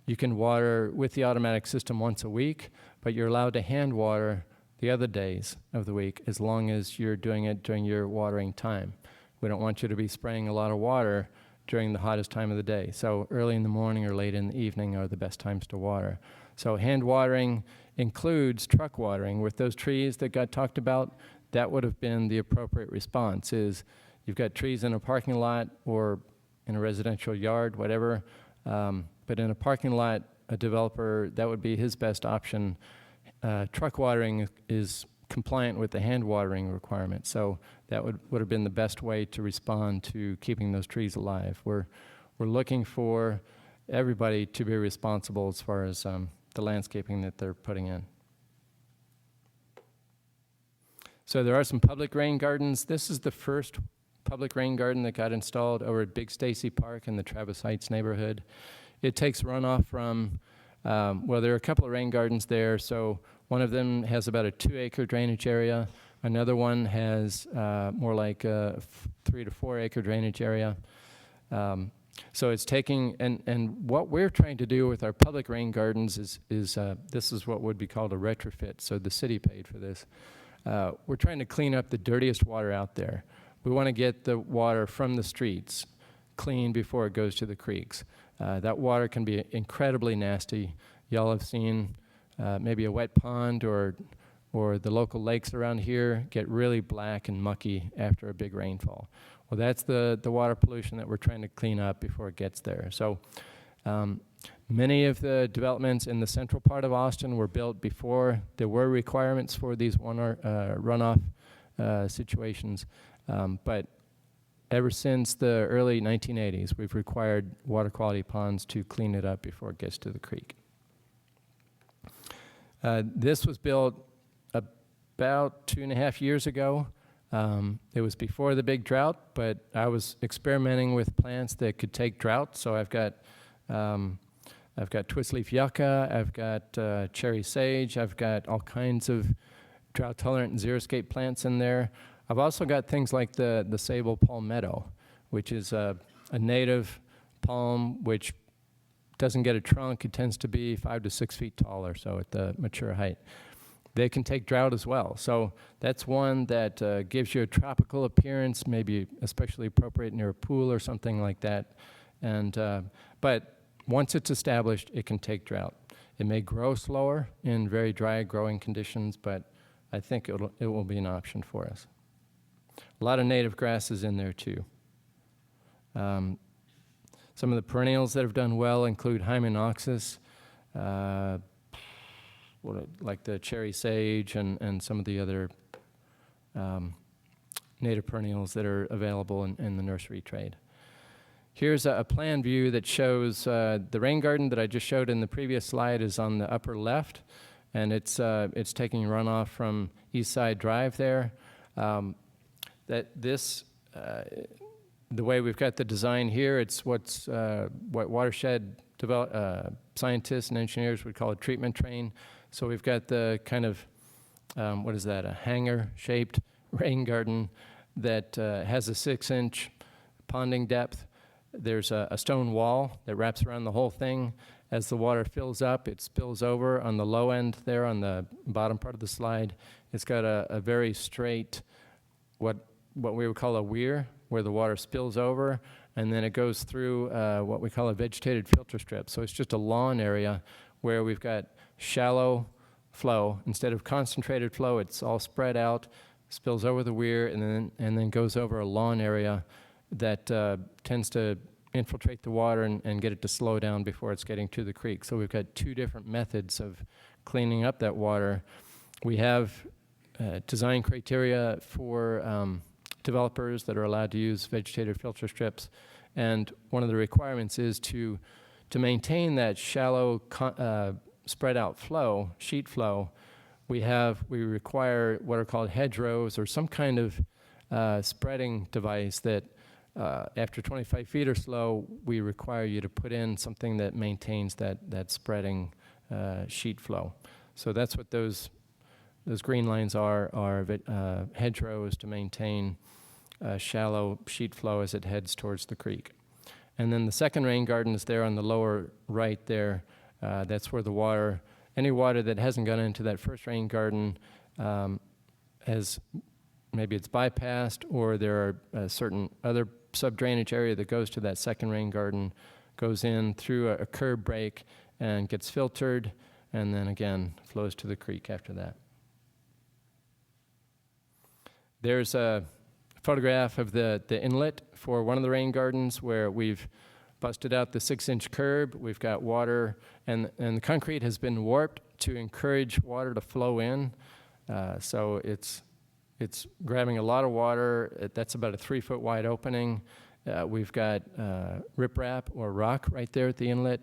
You can water with the automatic system once a week, but you're allowed to hand water the other days of the week as long as you're doing it during your watering time. We don't want you to be spraying a lot of water during the hottest time of the day. So early in the morning or late in the evening are the best times to water. So hand watering includes truck watering. With those trees that got talked about, that would have been the appropriate response. Is you've got trees in a parking lot or in a residential yard, whatever, but in a parking lot, a developer, that would be his best option. Truck watering is compliant with the hand watering requirement, so that would have been the best way to respond to keeping those trees alive. We're looking for everybody to be responsible as far as the landscaping that they're putting in. So there are some public rain gardens. This is the first public rain garden that got installed over at Big Stacy Park in the Travis Heights neighborhood. It takes runoff from, well, there are a couple of rain gardens there. So one of them has about a 2-acre drainage area. Another one has more like a 3 to 4 acre drainage area. So it's taking, and what we're trying to do with our public rain gardens is this is what would be called a retrofit. So the city paid for this. We're trying to clean up the dirtiest water out there. We want to get the water from the streets clean before it goes to the creeks. That water can be incredibly nasty. Y'all have seen maybe a wet pond or or the local lakes around here get really black and mucky after a big rainfall. Well, that's the water pollution that we're trying to clean up before it gets there. So many of the developments in the central part of Austin were built before there were requirements for these runoff situations. But ever since the early 1980s, we've required water quality ponds to clean it up before it gets to the creek. This was built about 2.5 years ago. It was before the big drought, but I was experimenting with plants that could take drought. So I've got twistleaf yucca, I've got cherry sage, I've got all kinds of drought-tolerant and xeriscape plants in there. I've also got things like the sable palmetto, which is a native palm which doesn't get a trunk. It tends to be 5 to 6 feet tall or so at the mature height. They can take drought as well. So that's one that gives you a tropical appearance, maybe especially appropriate near a pool or something like that. And but once it's established, it can take drought. It may grow slower in very dry growing conditions, but I think it will be an option for us. A lot of native grasses in there too. Some of the perennials that have done well include Hymenopsis, like the cherry sage and some of the other native perennials that are available in the nursery trade. Here's a plan view that shows the rain garden that I just showed in the previous slide is on the upper left, and it's taking runoff from East Side Drive there. The way we've got the design here, it's what watershed scientists and engineers would call a treatment train. So we've got the kind of, a hanger-shaped rain garden that has a 6-inch ponding depth. There's a stone wall that wraps around the whole thing. As the water fills up, it spills over on the low end there on the bottom part of the slide. It's got a very straight, what we would call a weir, where the water spills over, and then it goes through what we call a vegetated filter strip. So it's just a lawn area where we've got shallow flow. Instead of concentrated flow, it's all spread out, spills over the weir, and then goes over a lawn area that tends to infiltrate the water and get it to slow down before it's getting to the creek. So we've got 2 different methods of cleaning up that water. We have design criteria for developers that are allowed to use vegetated filter strips, and one of the requirements is to maintain that shallow spread out flow, sheet flow. We require what are called hedgerows or some kind of spreading device that after 25 feet or so, we require you to put in something that maintains that spreading sheet flow. So that's what those green lines are hedgerows to maintain shallow sheet flow as it heads towards the creek. And then the second rain garden is there on the lower right there. That's where the water, any water that hasn't gone into that first rain garden maybe it's bypassed, or there are a certain other sub-drainage area that goes to that second rain garden, goes in through a curb break and gets filtered, and then again flows to the creek after that. There's a photograph of the inlet for one of the rain gardens where we've busted out the 6-inch curb. We've got water, and the concrete has been warped to encourage water to flow in. So it's grabbing a lot of water. That's about a 3-foot wide opening. We've got riprap or rock right there at the inlet.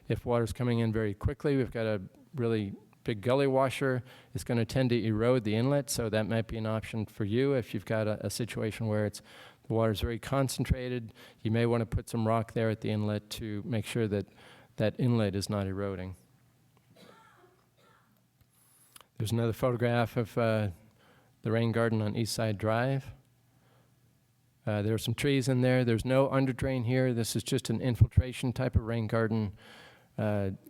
If water's coming in very quickly, we've got a really big gully washer. It's going to tend to erode the inlet, so that might be an option for you if you've got a situation where the water's very concentrated. You may want to put some rock there at the inlet to make sure that that inlet is not eroding. There's another photograph of the rain garden on East Side Drive. There are some trees in there. There's no underdrain here. This is just an infiltration type of rain garden.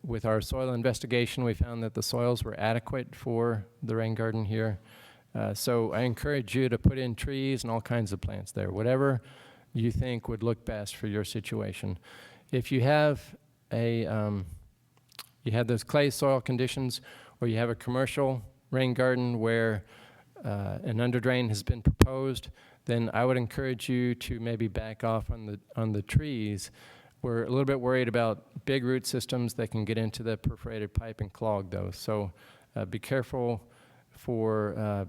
With our soil investigation, we found that the soils were adequate for the rain garden here. So I encourage you to put in trees and all kinds of plants there, whatever you think would look best for your situation. If you have you have those clay soil conditions, or you have a commercial rain garden where an underdrain has been proposed, then I would encourage you to maybe back off on the trees. We're a little bit worried about big root systems that can get into the perforated pipe and clog those. So be careful for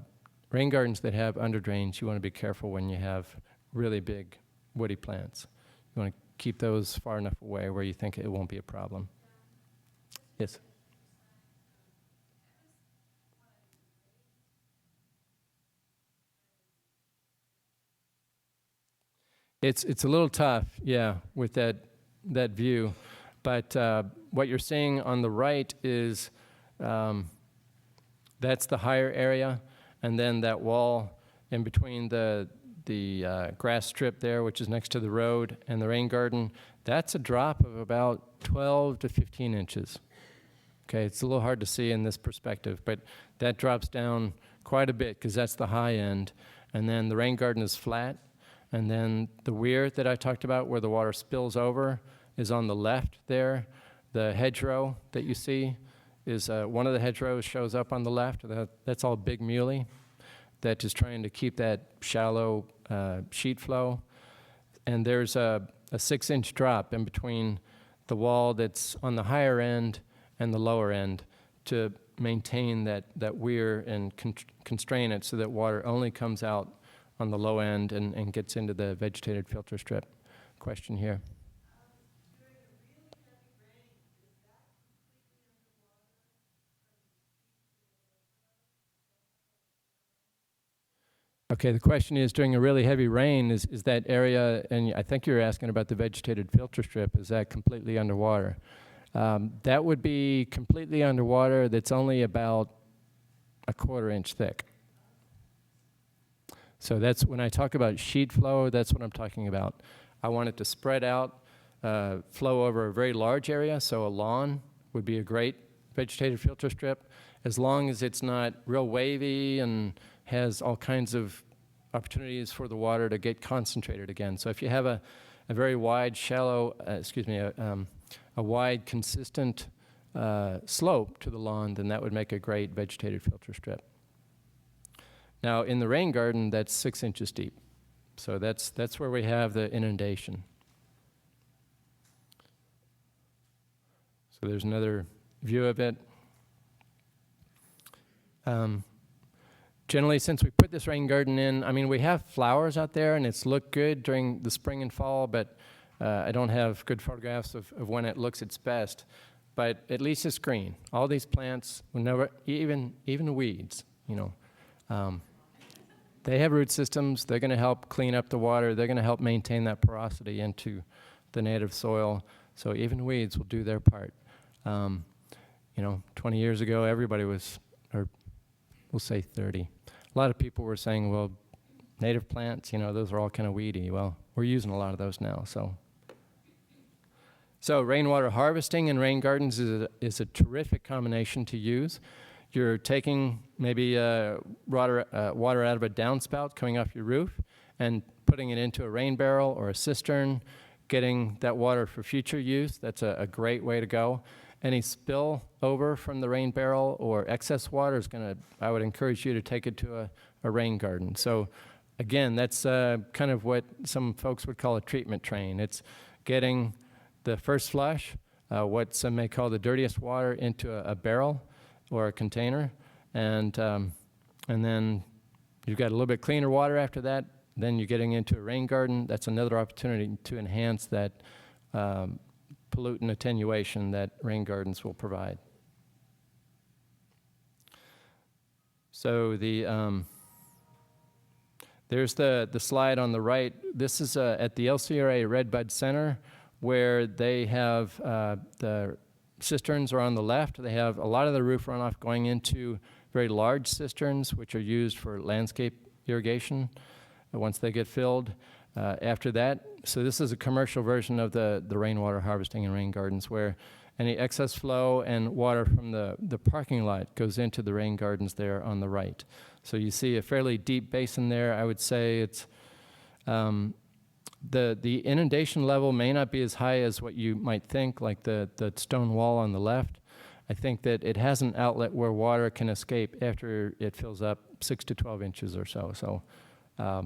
rain gardens that have underdrains. You want to be careful when you have really big woody plants. You want to keep those far enough away where you think it won't be a problem. Yes? It's a little tough, yeah, with that view. But what you're seeing on the right is that's the higher area, and then that wall in between the grass strip there, which is next to the road, and the rain garden, that's a drop of about 12 to 15 inches. Okay, it's a little hard to see in this perspective, but that drops down quite a bit because that's the high end. And then the rain garden is flat. And then the weir that I talked about where the water spills over is on the left there. The hedgerow that you see is one of the hedgerows shows up on the left. That's all big muley that is trying to keep that shallow sheet flow. And there's a 6-inch drop in between the wall that's on the higher end and the lower end to maintain that weir and constrain it so that water only comes out on the low end and gets into the vegetated filter strip. Question here. Okay, the question is, during a really heavy rain, is that area, and I think you're asking about the vegetated filter strip, is that completely underwater? That would be completely underwater. That's only about a 1/4 inch thick. So that's when I talk about sheet flow, that's what I'm talking about. I want it to spread out, flow over a very large area, so a lawn would be a great vegetated filter strip, as long as it's not real wavy and has all kinds of opportunities for the water to get concentrated again. So if you have a very wide, shallow, a wide, consistent slope to the lawn, then that would make a great vegetated filter strip. Now, in the rain garden, that's 6 inches deep. So that's where we have the inundation. So there's another view of it. Generally, since we put this rain garden in, I mean, we have flowers out there, and it's looked good during the spring and fall, but I don't have good photographs of when it looks its best. But at least it's green. All these plants, even weeds, they have root systems. They're going to help clean up the water. They're going to help maintain that porosity into the native soil. So even weeds will do their part. 20 years ago, everybody was, or we'll say 30. A lot of people were saying, well, native plants, those are all kind of weedy. Well, we're using a lot of those now. So rainwater harvesting in rain gardens is a terrific combination to use. You're taking maybe water out of a downspout coming off your roof and putting it into a rain barrel or a cistern, getting that water for future use. That's a great way to go. Any spill over from the rain barrel or excess water I would encourage you to take it to a rain garden. So again, that's kind of what some folks would call a treatment train. It's getting the first flush, what some may call the dirtiest water, into a barrel or a container, and then you've got a little bit cleaner water after that. Then you're getting into a rain garden. That's another opportunity to enhance that pollutant attenuation that rain gardens will provide. So there's the slide on the right. This is at the LCRA Redbud Center, where they have the cisterns are on the left. They have a lot of the roof runoff going into very large cisterns, which are used for landscape irrigation once they get filled. After that, so this is a commercial version of the rainwater harvesting in rain gardens, where any excess flow and water from the parking lot goes into the rain gardens there on the right. So you see a fairly deep basin there. I would say it's the inundation level may not be as high as what you might think, like the stone wall on the left, I think that it has an outlet where water can escape after it fills up 6 to 12 inches or so. What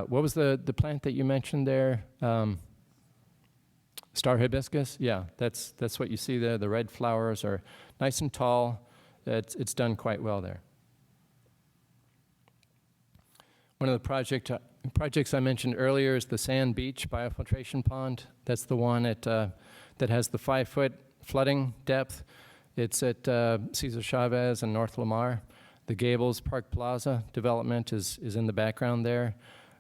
was the plant that you mentioned there? Star hibiscus? Yeah, that's what you see there. The red flowers are nice and tall. It's done quite well there. One of the projects I mentioned earlier is the Sand Beach biofiltration pond. That's the one that has the 5-foot flooding depth. It's at Cesar Chavez and North Lamar. The Gables Park Plaza development is in the background there.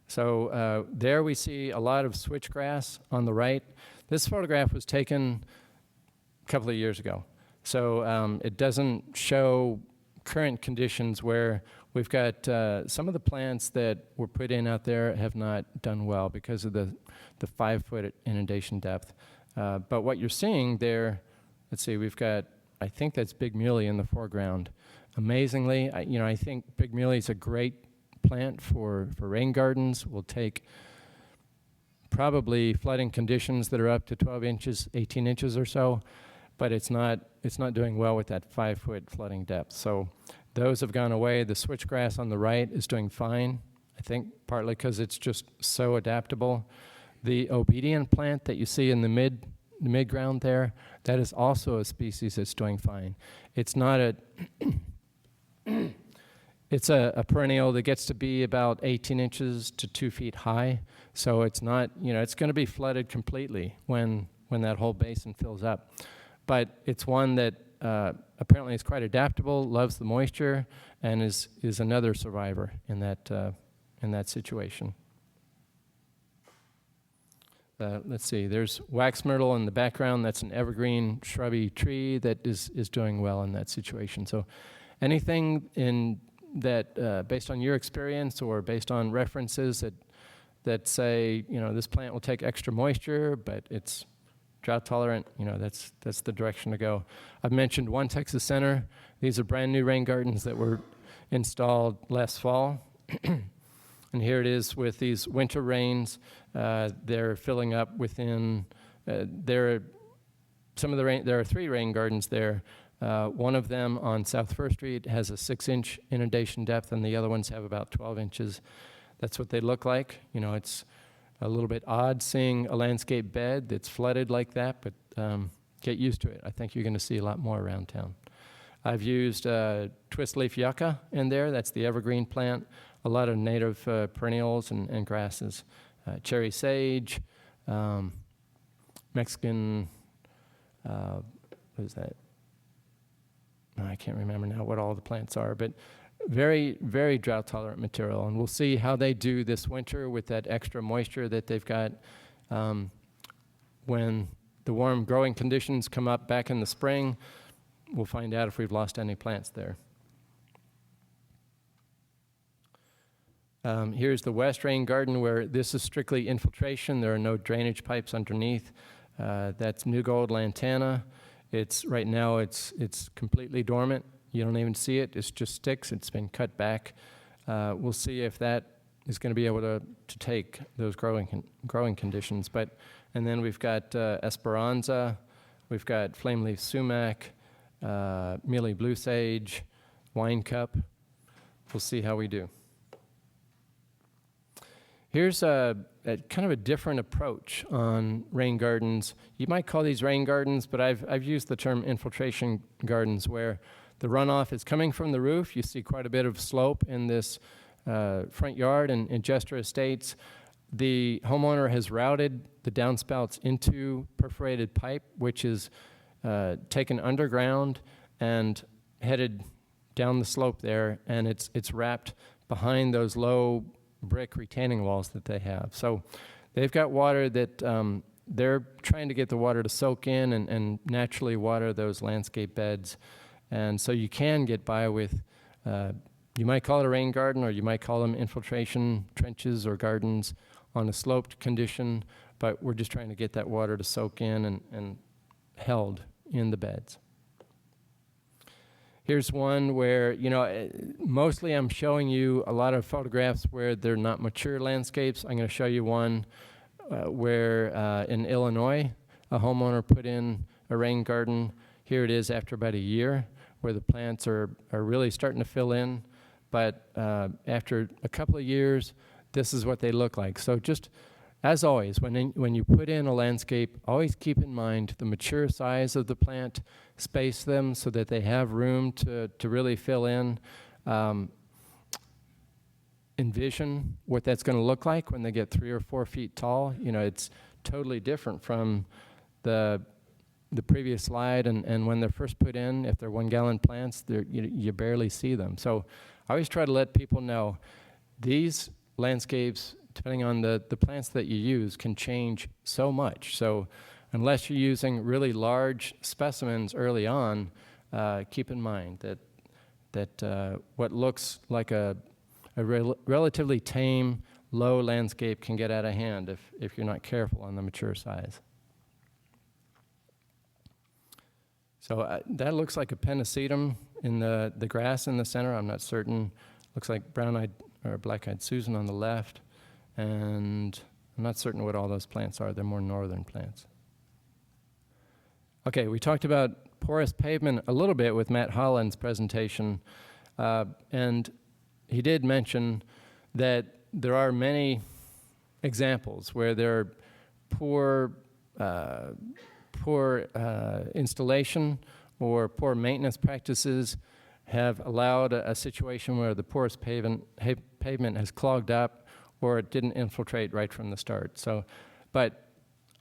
So there we see a lot of switchgrass on the right. This photograph was taken a couple of years ago. So it doesn't show current conditions where we've got some of the plants that were put in out there have not done well because of the 5-foot inundation depth. But what you're seeing there, let's see, we've got, I think that's Big Muley in the foreground. Amazingly, I think Big Muley is a great plant for rain gardens. Will take probably flooding conditions that are up to 12 inches, 18 inches or so, but it's not doing well with that 5-foot flooding depth. So those have gone away. The switchgrass on the right is doing fine, I think partly because it's just so adaptable. The obedient plant that you see in the mid-ground there, that is also a species that's doing fine. It's not it's a perennial that gets to be about 18 inches to 2 feet high. So it's not, it's going to be flooded completely when that whole basin fills up. But it's one that apparently is quite adaptable, loves the moisture, and is another survivor in that situation. Let's see, there's wax myrtle in the background. That's an evergreen shrubby tree that is doing well in that situation. So anything in that, based on your experience or based on references that say, this plant will take extra moisture, but it's drought tolerant, that's the direction to go. I've mentioned One Texas Center. These are brand new rain gardens that were installed last fall. And here it is with these winter rains. They're filling up within, there are 3 rain gardens there. One of them on South First Street has a 6-inch inundation depth, and the other ones have about 12 inches. That's what they look like. It's a little bit odd seeing a landscape bed that's flooded like that, but get used to it. I think you're going to see a lot more around town. I've used twist leaf yucca in there. That's the evergreen plant. A lot of native perennials and grasses. Cherry sage, Mexican, what is that? I can't remember now what all the plants are, but very, very drought-tolerant material. And we'll see how they do this winter with that extra moisture that they've got when the warm growing conditions come up back in the spring. We'll find out if we've lost any plants there. Here's the West Rain Garden where this is strictly infiltration. There are no drainage pipes underneath. That's New Gold lantana. Right now it's completely dormant. You don't even see it. It's just sticks. It's been cut back. We'll see if that is going to be able to take those growing conditions. And then we've got Esperanza. We've got flame leaf sumac, mealy blue sage, wine cup. We'll see how we do. Here's a kind of a different approach on rain gardens. You might call these rain gardens, but I've used the term infiltration gardens, where the runoff is coming from the roof. You see quite a bit of slope in this front yard in Jester Estates. The homeowner has routed the downspouts into perforated pipe, which is taken underground and headed down the slope there, and it's wrapped behind those low brick retaining walls that they have. So they've got water that they're trying to get the water to soak in and naturally water those landscape beds. And so you can get by with, you might call it a rain garden, or you might call them infiltration trenches or gardens on a sloped condition, but we're just trying to get that water to soak in and held in the beds. Here's one where, mostly I'm showing you a lot of photographs where they're not mature landscapes. I'm going to show you one where in Illinois, a homeowner put in a rain garden. Here it is after about a year, where the plants are really starting to fill in. But after a couple of years, this is what they look like. So just, as always, when you put in a landscape, always keep in mind the mature size of the plant, space them so that they have room to really fill in. Envision what that's going to look like when they get 3 or 4 feet tall. You know, it's totally different from the previous slide, and when they're first put in, if they're 1-gallon plants, you barely see them. So I always try to let people know these landscapes, depending on the plants that you use, can change so much. So unless you're using really large specimens early on, keep in mind that what looks like a relatively tame, low landscape can get out of hand if you're not careful on the mature size. So that looks like a pennisetum in the grass in the center. I'm not certain. Looks like brown-eyed or black-eyed Susan on the left. And I'm not certain what all those plants are. They're more northern plants. Okay, we talked about porous pavement a little bit with Matt Holland's presentation. And he did mention that there are many examples where there are poor installation or poor maintenance practices have allowed a situation where the porous pavement has clogged up or it didn't infiltrate right from the start. So, but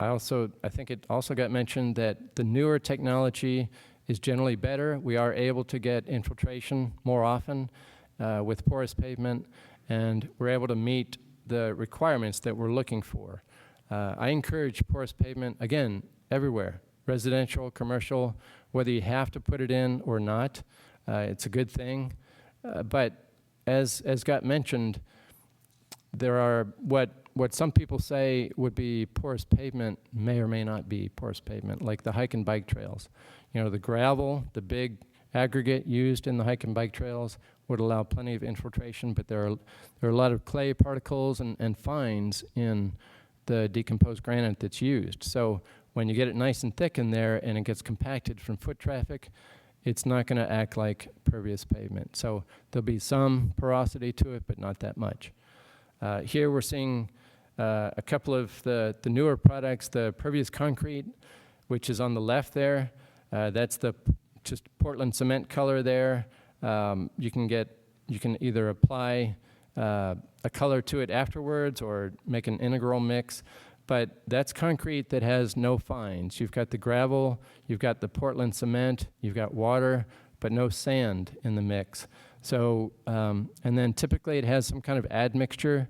I think it also got mentioned that the newer technology is generally better. We are able to get infiltration more often with porous pavement, and we're able to meet the requirements that we're looking for. I encourage porous pavement, again, everywhere, residential, commercial, whether you have to put it in or not. It's a good thing. But as got mentioned, there are what some people say would be porous pavement may or may not be porous pavement, like the hike and bike trails. You know, the gravel, the big aggregate used in the hike and bike trails would allow plenty of infiltration, but there are a lot of clay particles and fines in the decomposed granite that's used. So when you get it nice and thick in there and it gets compacted from foot traffic, it's not going to act like pervious pavement. So there'll be some porosity to it, but not that much. Here we're seeing a couple of the newer products, the pervious concrete, which is on the left there. That's the just Portland cement color there. You can either apply a color to it afterwards or make an integral mix. But that's concrete that has no fines. You've got the gravel, you've got the Portland cement, you've got water, but no sand in the mix. So, and then typically it has some kind of admixture,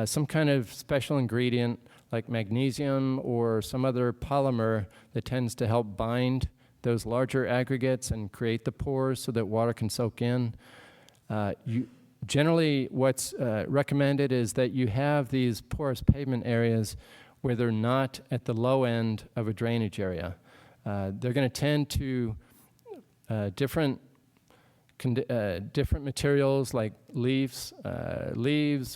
some kind of special ingredient like magnesium or some other polymer that tends to help bind those larger aggregates and create the pores so that water can soak in. Generally, what's recommended is that you have these porous pavement areas where they're not at the low end of a drainage area. They're going to tend to different materials like leaves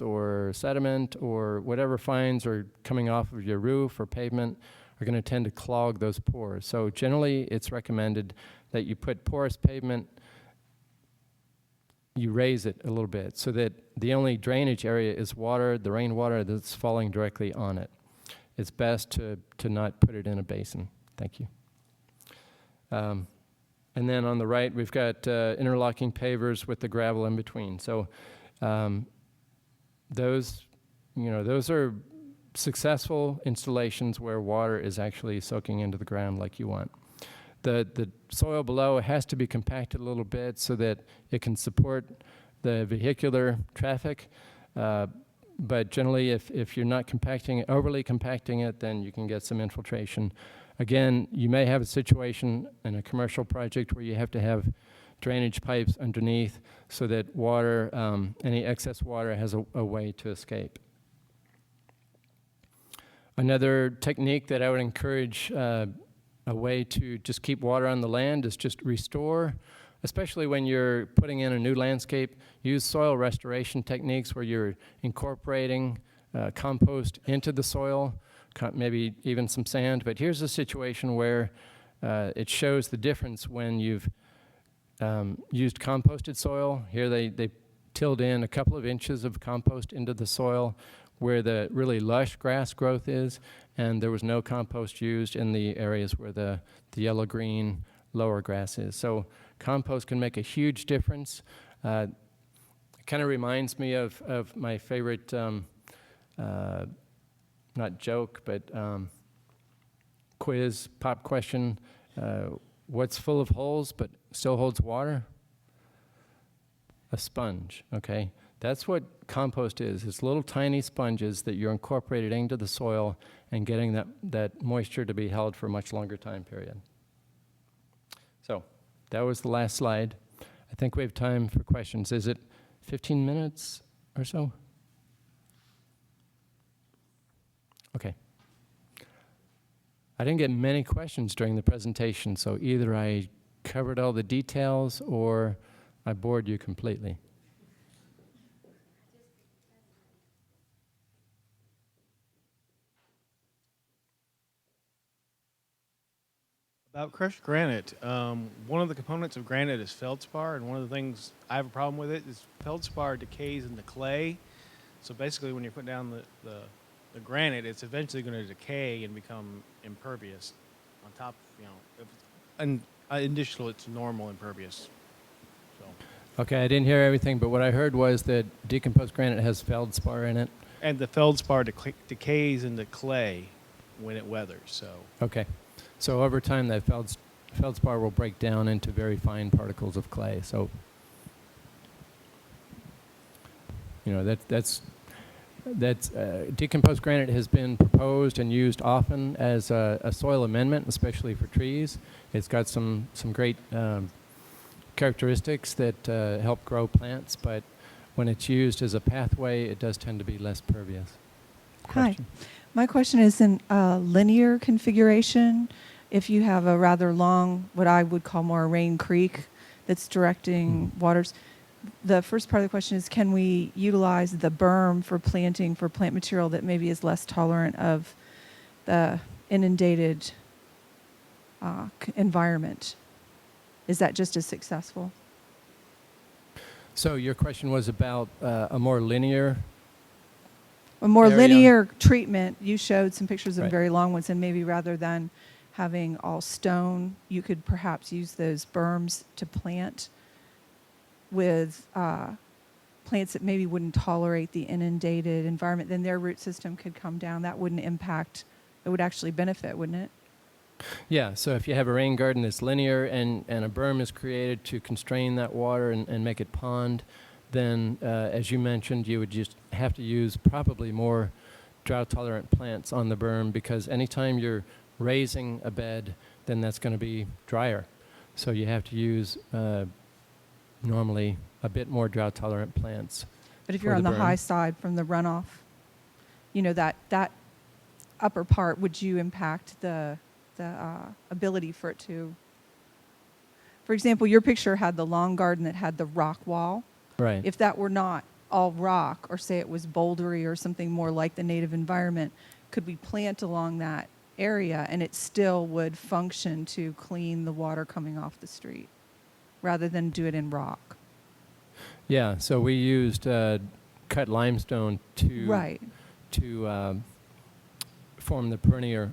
or sediment or whatever fines are coming off of your roof or pavement are going to tend to clog those pores. So generally, it's recommended that you put porous pavement, you raise it a little bit so that the only drainage area is water, the rainwater that's falling directly on it. It's best to not put it in a basin. Thank you. And then on the right, we've got interlocking pavers with the gravel in between. So those are successful installations where water is actually soaking into the ground like you want. The soil below has to be compacted a little bit so that it can support the vehicular traffic. But generally, if you're not overly compacting it, then you can get some infiltration. Again, you may have a situation in a commercial project where you have to have drainage pipes underneath so that water, any excess water has a way to escape. Another technique that I would encourage a way to just keep water on the land is just restore, especially when you're putting in a new landscape. Use soil restoration techniques where you're incorporating compost into the soil, maybe even some sand. But here's a situation where it shows the difference when you've used composted soil. Here they tilled in a couple of inches of compost into the soil where the really lush grass growth is, and there was no compost used in the areas where the yellow-green lower grass is. So compost can make a huge difference. It kind of reminds me of my favorite, not joke, but quiz, pop question. What's full of holes but still holds water? A sponge, okay? That's what compost is. It's little tiny sponges that you're incorporated into the soil and getting that moisture to be held for a much longer time period. So that was the last slide. I think we have time for questions. Is it 15 minutes or so? Okay. I didn't get many questions during the presentation, so either I covered all the details or I bored you completely. About crushed granite, one of the components of granite is feldspar, and one of the things I have a problem with it is feldspar decays into clay. So basically, when you put down the granite, it's eventually going to decay and become impervious. On top, and initially it's normal impervious. So. Okay, I didn't hear everything, but what I heard was that decomposed granite has feldspar in it. And the feldspar decays into clay when it weathers. So. Okay. So over time, that feldspar will break down into very fine particles of clay. So, that's decomposed granite has been proposed and used often as a soil amendment, especially for trees. It's got some great characteristics that help grow plants, but when it's used as a pathway, it does tend to be less pervious. Question? Hi. My question is in linear configuration. If you have a rather long, what I would call more a rain creek that's directing waters, the first part of the question is, can we utilize the berm for planting for plant material that maybe is less tolerant of the inundated environment? Is that just as successful? So your question was about a more linear A more area. linear treatment. You showed some pictures of Right. very long ones, and maybe rather than having all stone, you could perhaps use those berms to plant with plants that maybe wouldn't tolerate the inundated environment. Then their root system could come down. That wouldn't impact, it would actually benefit, wouldn't it? Yeah, so if you have a rain garden that's linear and a berm is created to constrain that water and make it pond, then as you mentioned, you would just have to use probably more drought-tolerant plants on the berm, because anytime you're raising a bed, then that's going to be drier. So you have to use normally a bit more drought-tolerant plants. But if you're for on the berm. high side from the runoff, that upper part, would you impact the ability for it to? For example, your picture had the lawn garden that had the rock wall. Right. If that were not all rock, or say it was bouldery or something more like the native environment, could we plant along that area and it still would function to clean the water coming off the street rather than do it in rock? Yeah, so we used cut limestone Right. to form the perimeter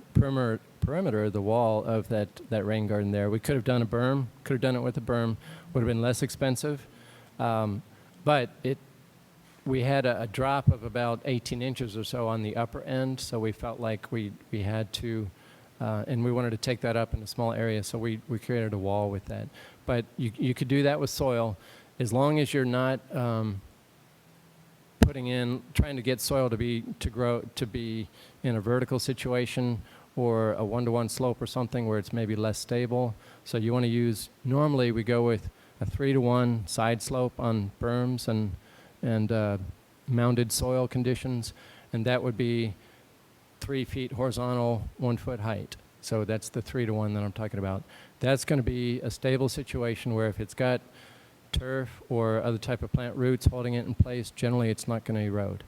of the wall of that rain garden there. We could have done a berm, could have done it with a berm, would have been less expensive. But we had a drop of about 18 inches or so on the upper end, so we felt like we had to, and we wanted to take that up in a small area, so we created a wall with that. But you could do that with soil, as long as you're not trying to get soil to be in a vertical situation or a one-to-one slope or something where it's maybe less stable. So you want to use, normally we go with a 3-to-1 side slope on berms and mounded soil conditions, and that would be 3 feet horizontal, 1 foot height. So that's the 3-to-1 that I'm talking about. That's going to be a stable situation where if it's got turf or other type of plant roots holding it in place, generally it's not going to erode.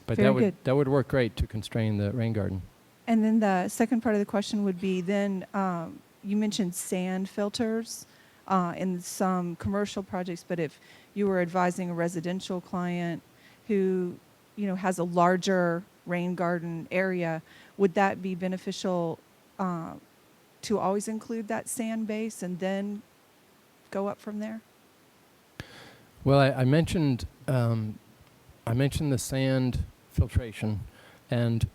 But Very good. that would work great to constrain the rain garden. And then the second part of the question would be then you mentioned sand filters in some commercial projects, but if you were advising a residential client who, has a larger rain garden area, would that be beneficial to always include that sand base and then go up from there? Well, I mentioned the sand filtration, and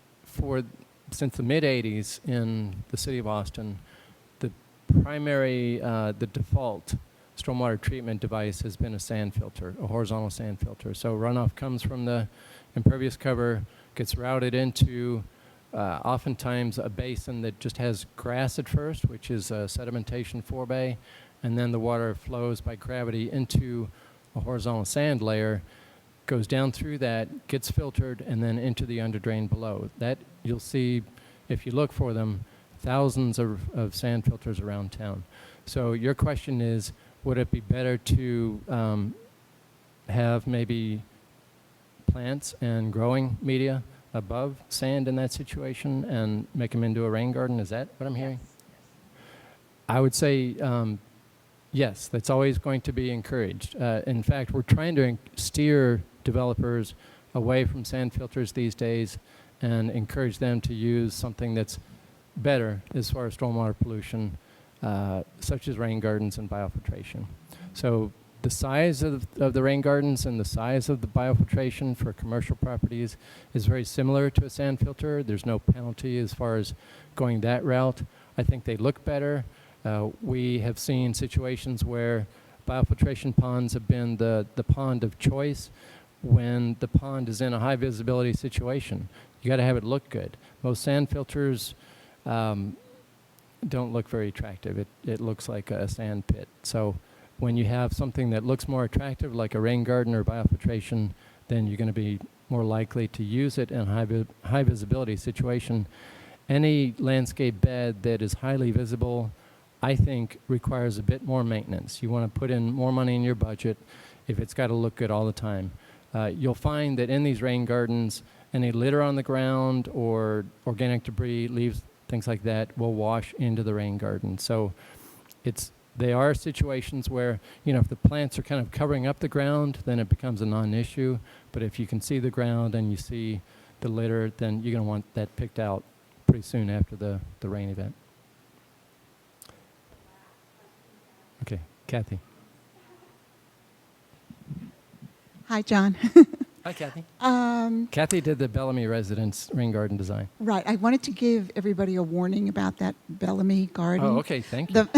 since the mid '80s in the city of Austin, the default stormwater treatment device has been a sand filter, a horizontal sand filter. So runoff comes from the impervious cover, gets routed into oftentimes a basin that just has grass at first, which is a sedimentation forebay, and then the water flows by gravity into a horizontal sand layer, goes down through that, gets filtered, and then into the underdrain below. That you'll see, if you look for them, thousands of sand filters around town. So your question is, would it be better to have maybe plants and growing media above sand in that situation and make them into a rain garden? Is that what I'm hearing? I would say yes, that's always going to be encouraged. In fact, we're trying to steer developers away from sand filters these days and encourage them to use something that's better as far as stormwater pollution, such as rain gardens and biofiltration. So the size of the rain gardens and the size of the biofiltration for commercial properties is very similar to a sand filter. There's no penalty as far as going that route. I think they look better. We have seen situations where biofiltration ponds have been the pond of choice when the pond is in a high visibility situation. You got to have it look good. Most sand filters don't look very attractive. It looks like a sand pit. So when you have something that looks more attractive, like a rain garden or biofiltration, then you're going to be more likely to use it in a high visibility situation. Any landscape bed that is highly visible, I think, requires a bit more maintenance. You want to put in more money in your budget if it's got to look good all the time. You'll find that in these rain gardens, any litter on the ground or organic debris, leaves, things like that, will wash into the rain garden. So they are situations where, if the plants are kind of covering up the ground, then it becomes a non-issue. But if you can see the ground and you see the litter, then you're going to want that picked out pretty soon after the rain event. Okay, Kathy. Hi, John. Hi, Kathy. Kathy did the Bellamy residence rain garden design. Right. I wanted to give everybody a warning about that Bellamy garden. Oh, okay. Thank you.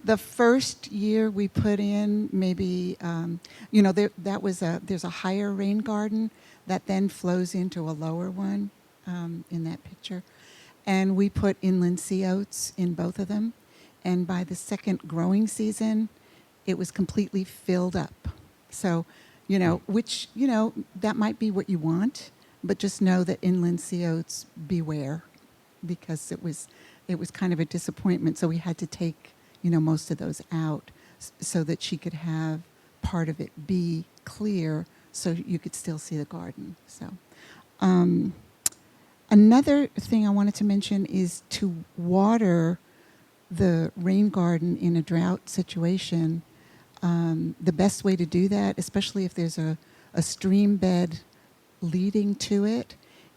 The first year we put in, maybe, there's a higher rain garden that then flows into a lower one in that picture. And we put inland sea oats in both of them. And by the second growing season, it was completely filled up. So, that might be what you want, but just know that inland sea oats, beware, because it was kind of a disappointment. So we had to take, most of those out so that she could have part of it be clear so you could still see the garden. So another thing I wanted to mention is to water the rain garden in a drought situation. The best way to do that, especially if there's a stream bed leading to it,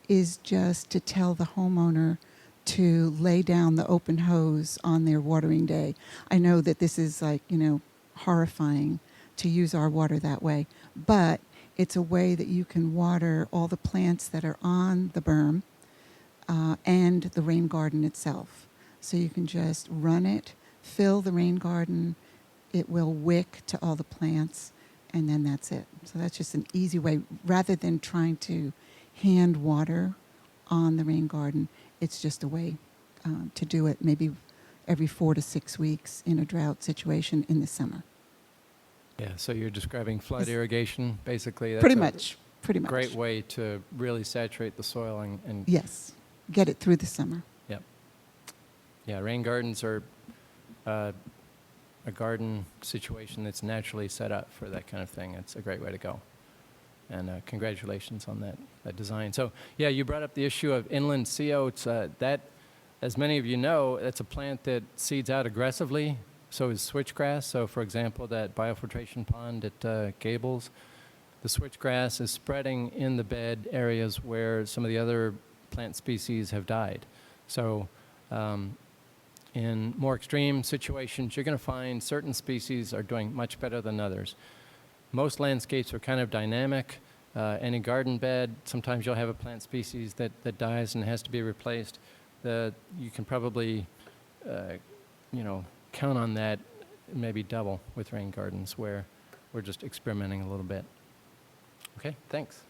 is just to tell the homeowner to lay down the open hose on their watering day. I know that this is horrifying to use our water that way, but it's a way that you can water all the plants that are on the berm and the rain garden itself. So you can just run it, fill the rain garden, it will wick to all the plants, and then that's it. So that's just an easy way. Rather than trying to hand water on the rain garden, it's just a way to do it maybe every 4 to 6 weeks in a drought situation in the summer. Yeah, so you're describing flood irrigation, basically. That's Pretty much. Great way to really saturate the soil and Yes, get it through the summer. Yep. Yeah, rain gardens are a garden situation that's naturally set up for that kind of thing. It's a great way to go. And congratulations on that design. So, yeah, you brought up the issue of inland sea oats. That as many of you know, it's a plant that seeds out aggressively. So is switchgrass. So, for example, that biofiltration pond at Gables, the switchgrass is spreading in the bed areas where some of the other plant species have died. So in more extreme situations, you're going to find certain species are doing much better than others. Most landscapes are kind of dynamic. Any garden bed, sometimes you'll have a plant species that dies and has to be replaced. You can probably, count on that maybe double with rain gardens where we're just experimenting a little bit. Okay, thanks.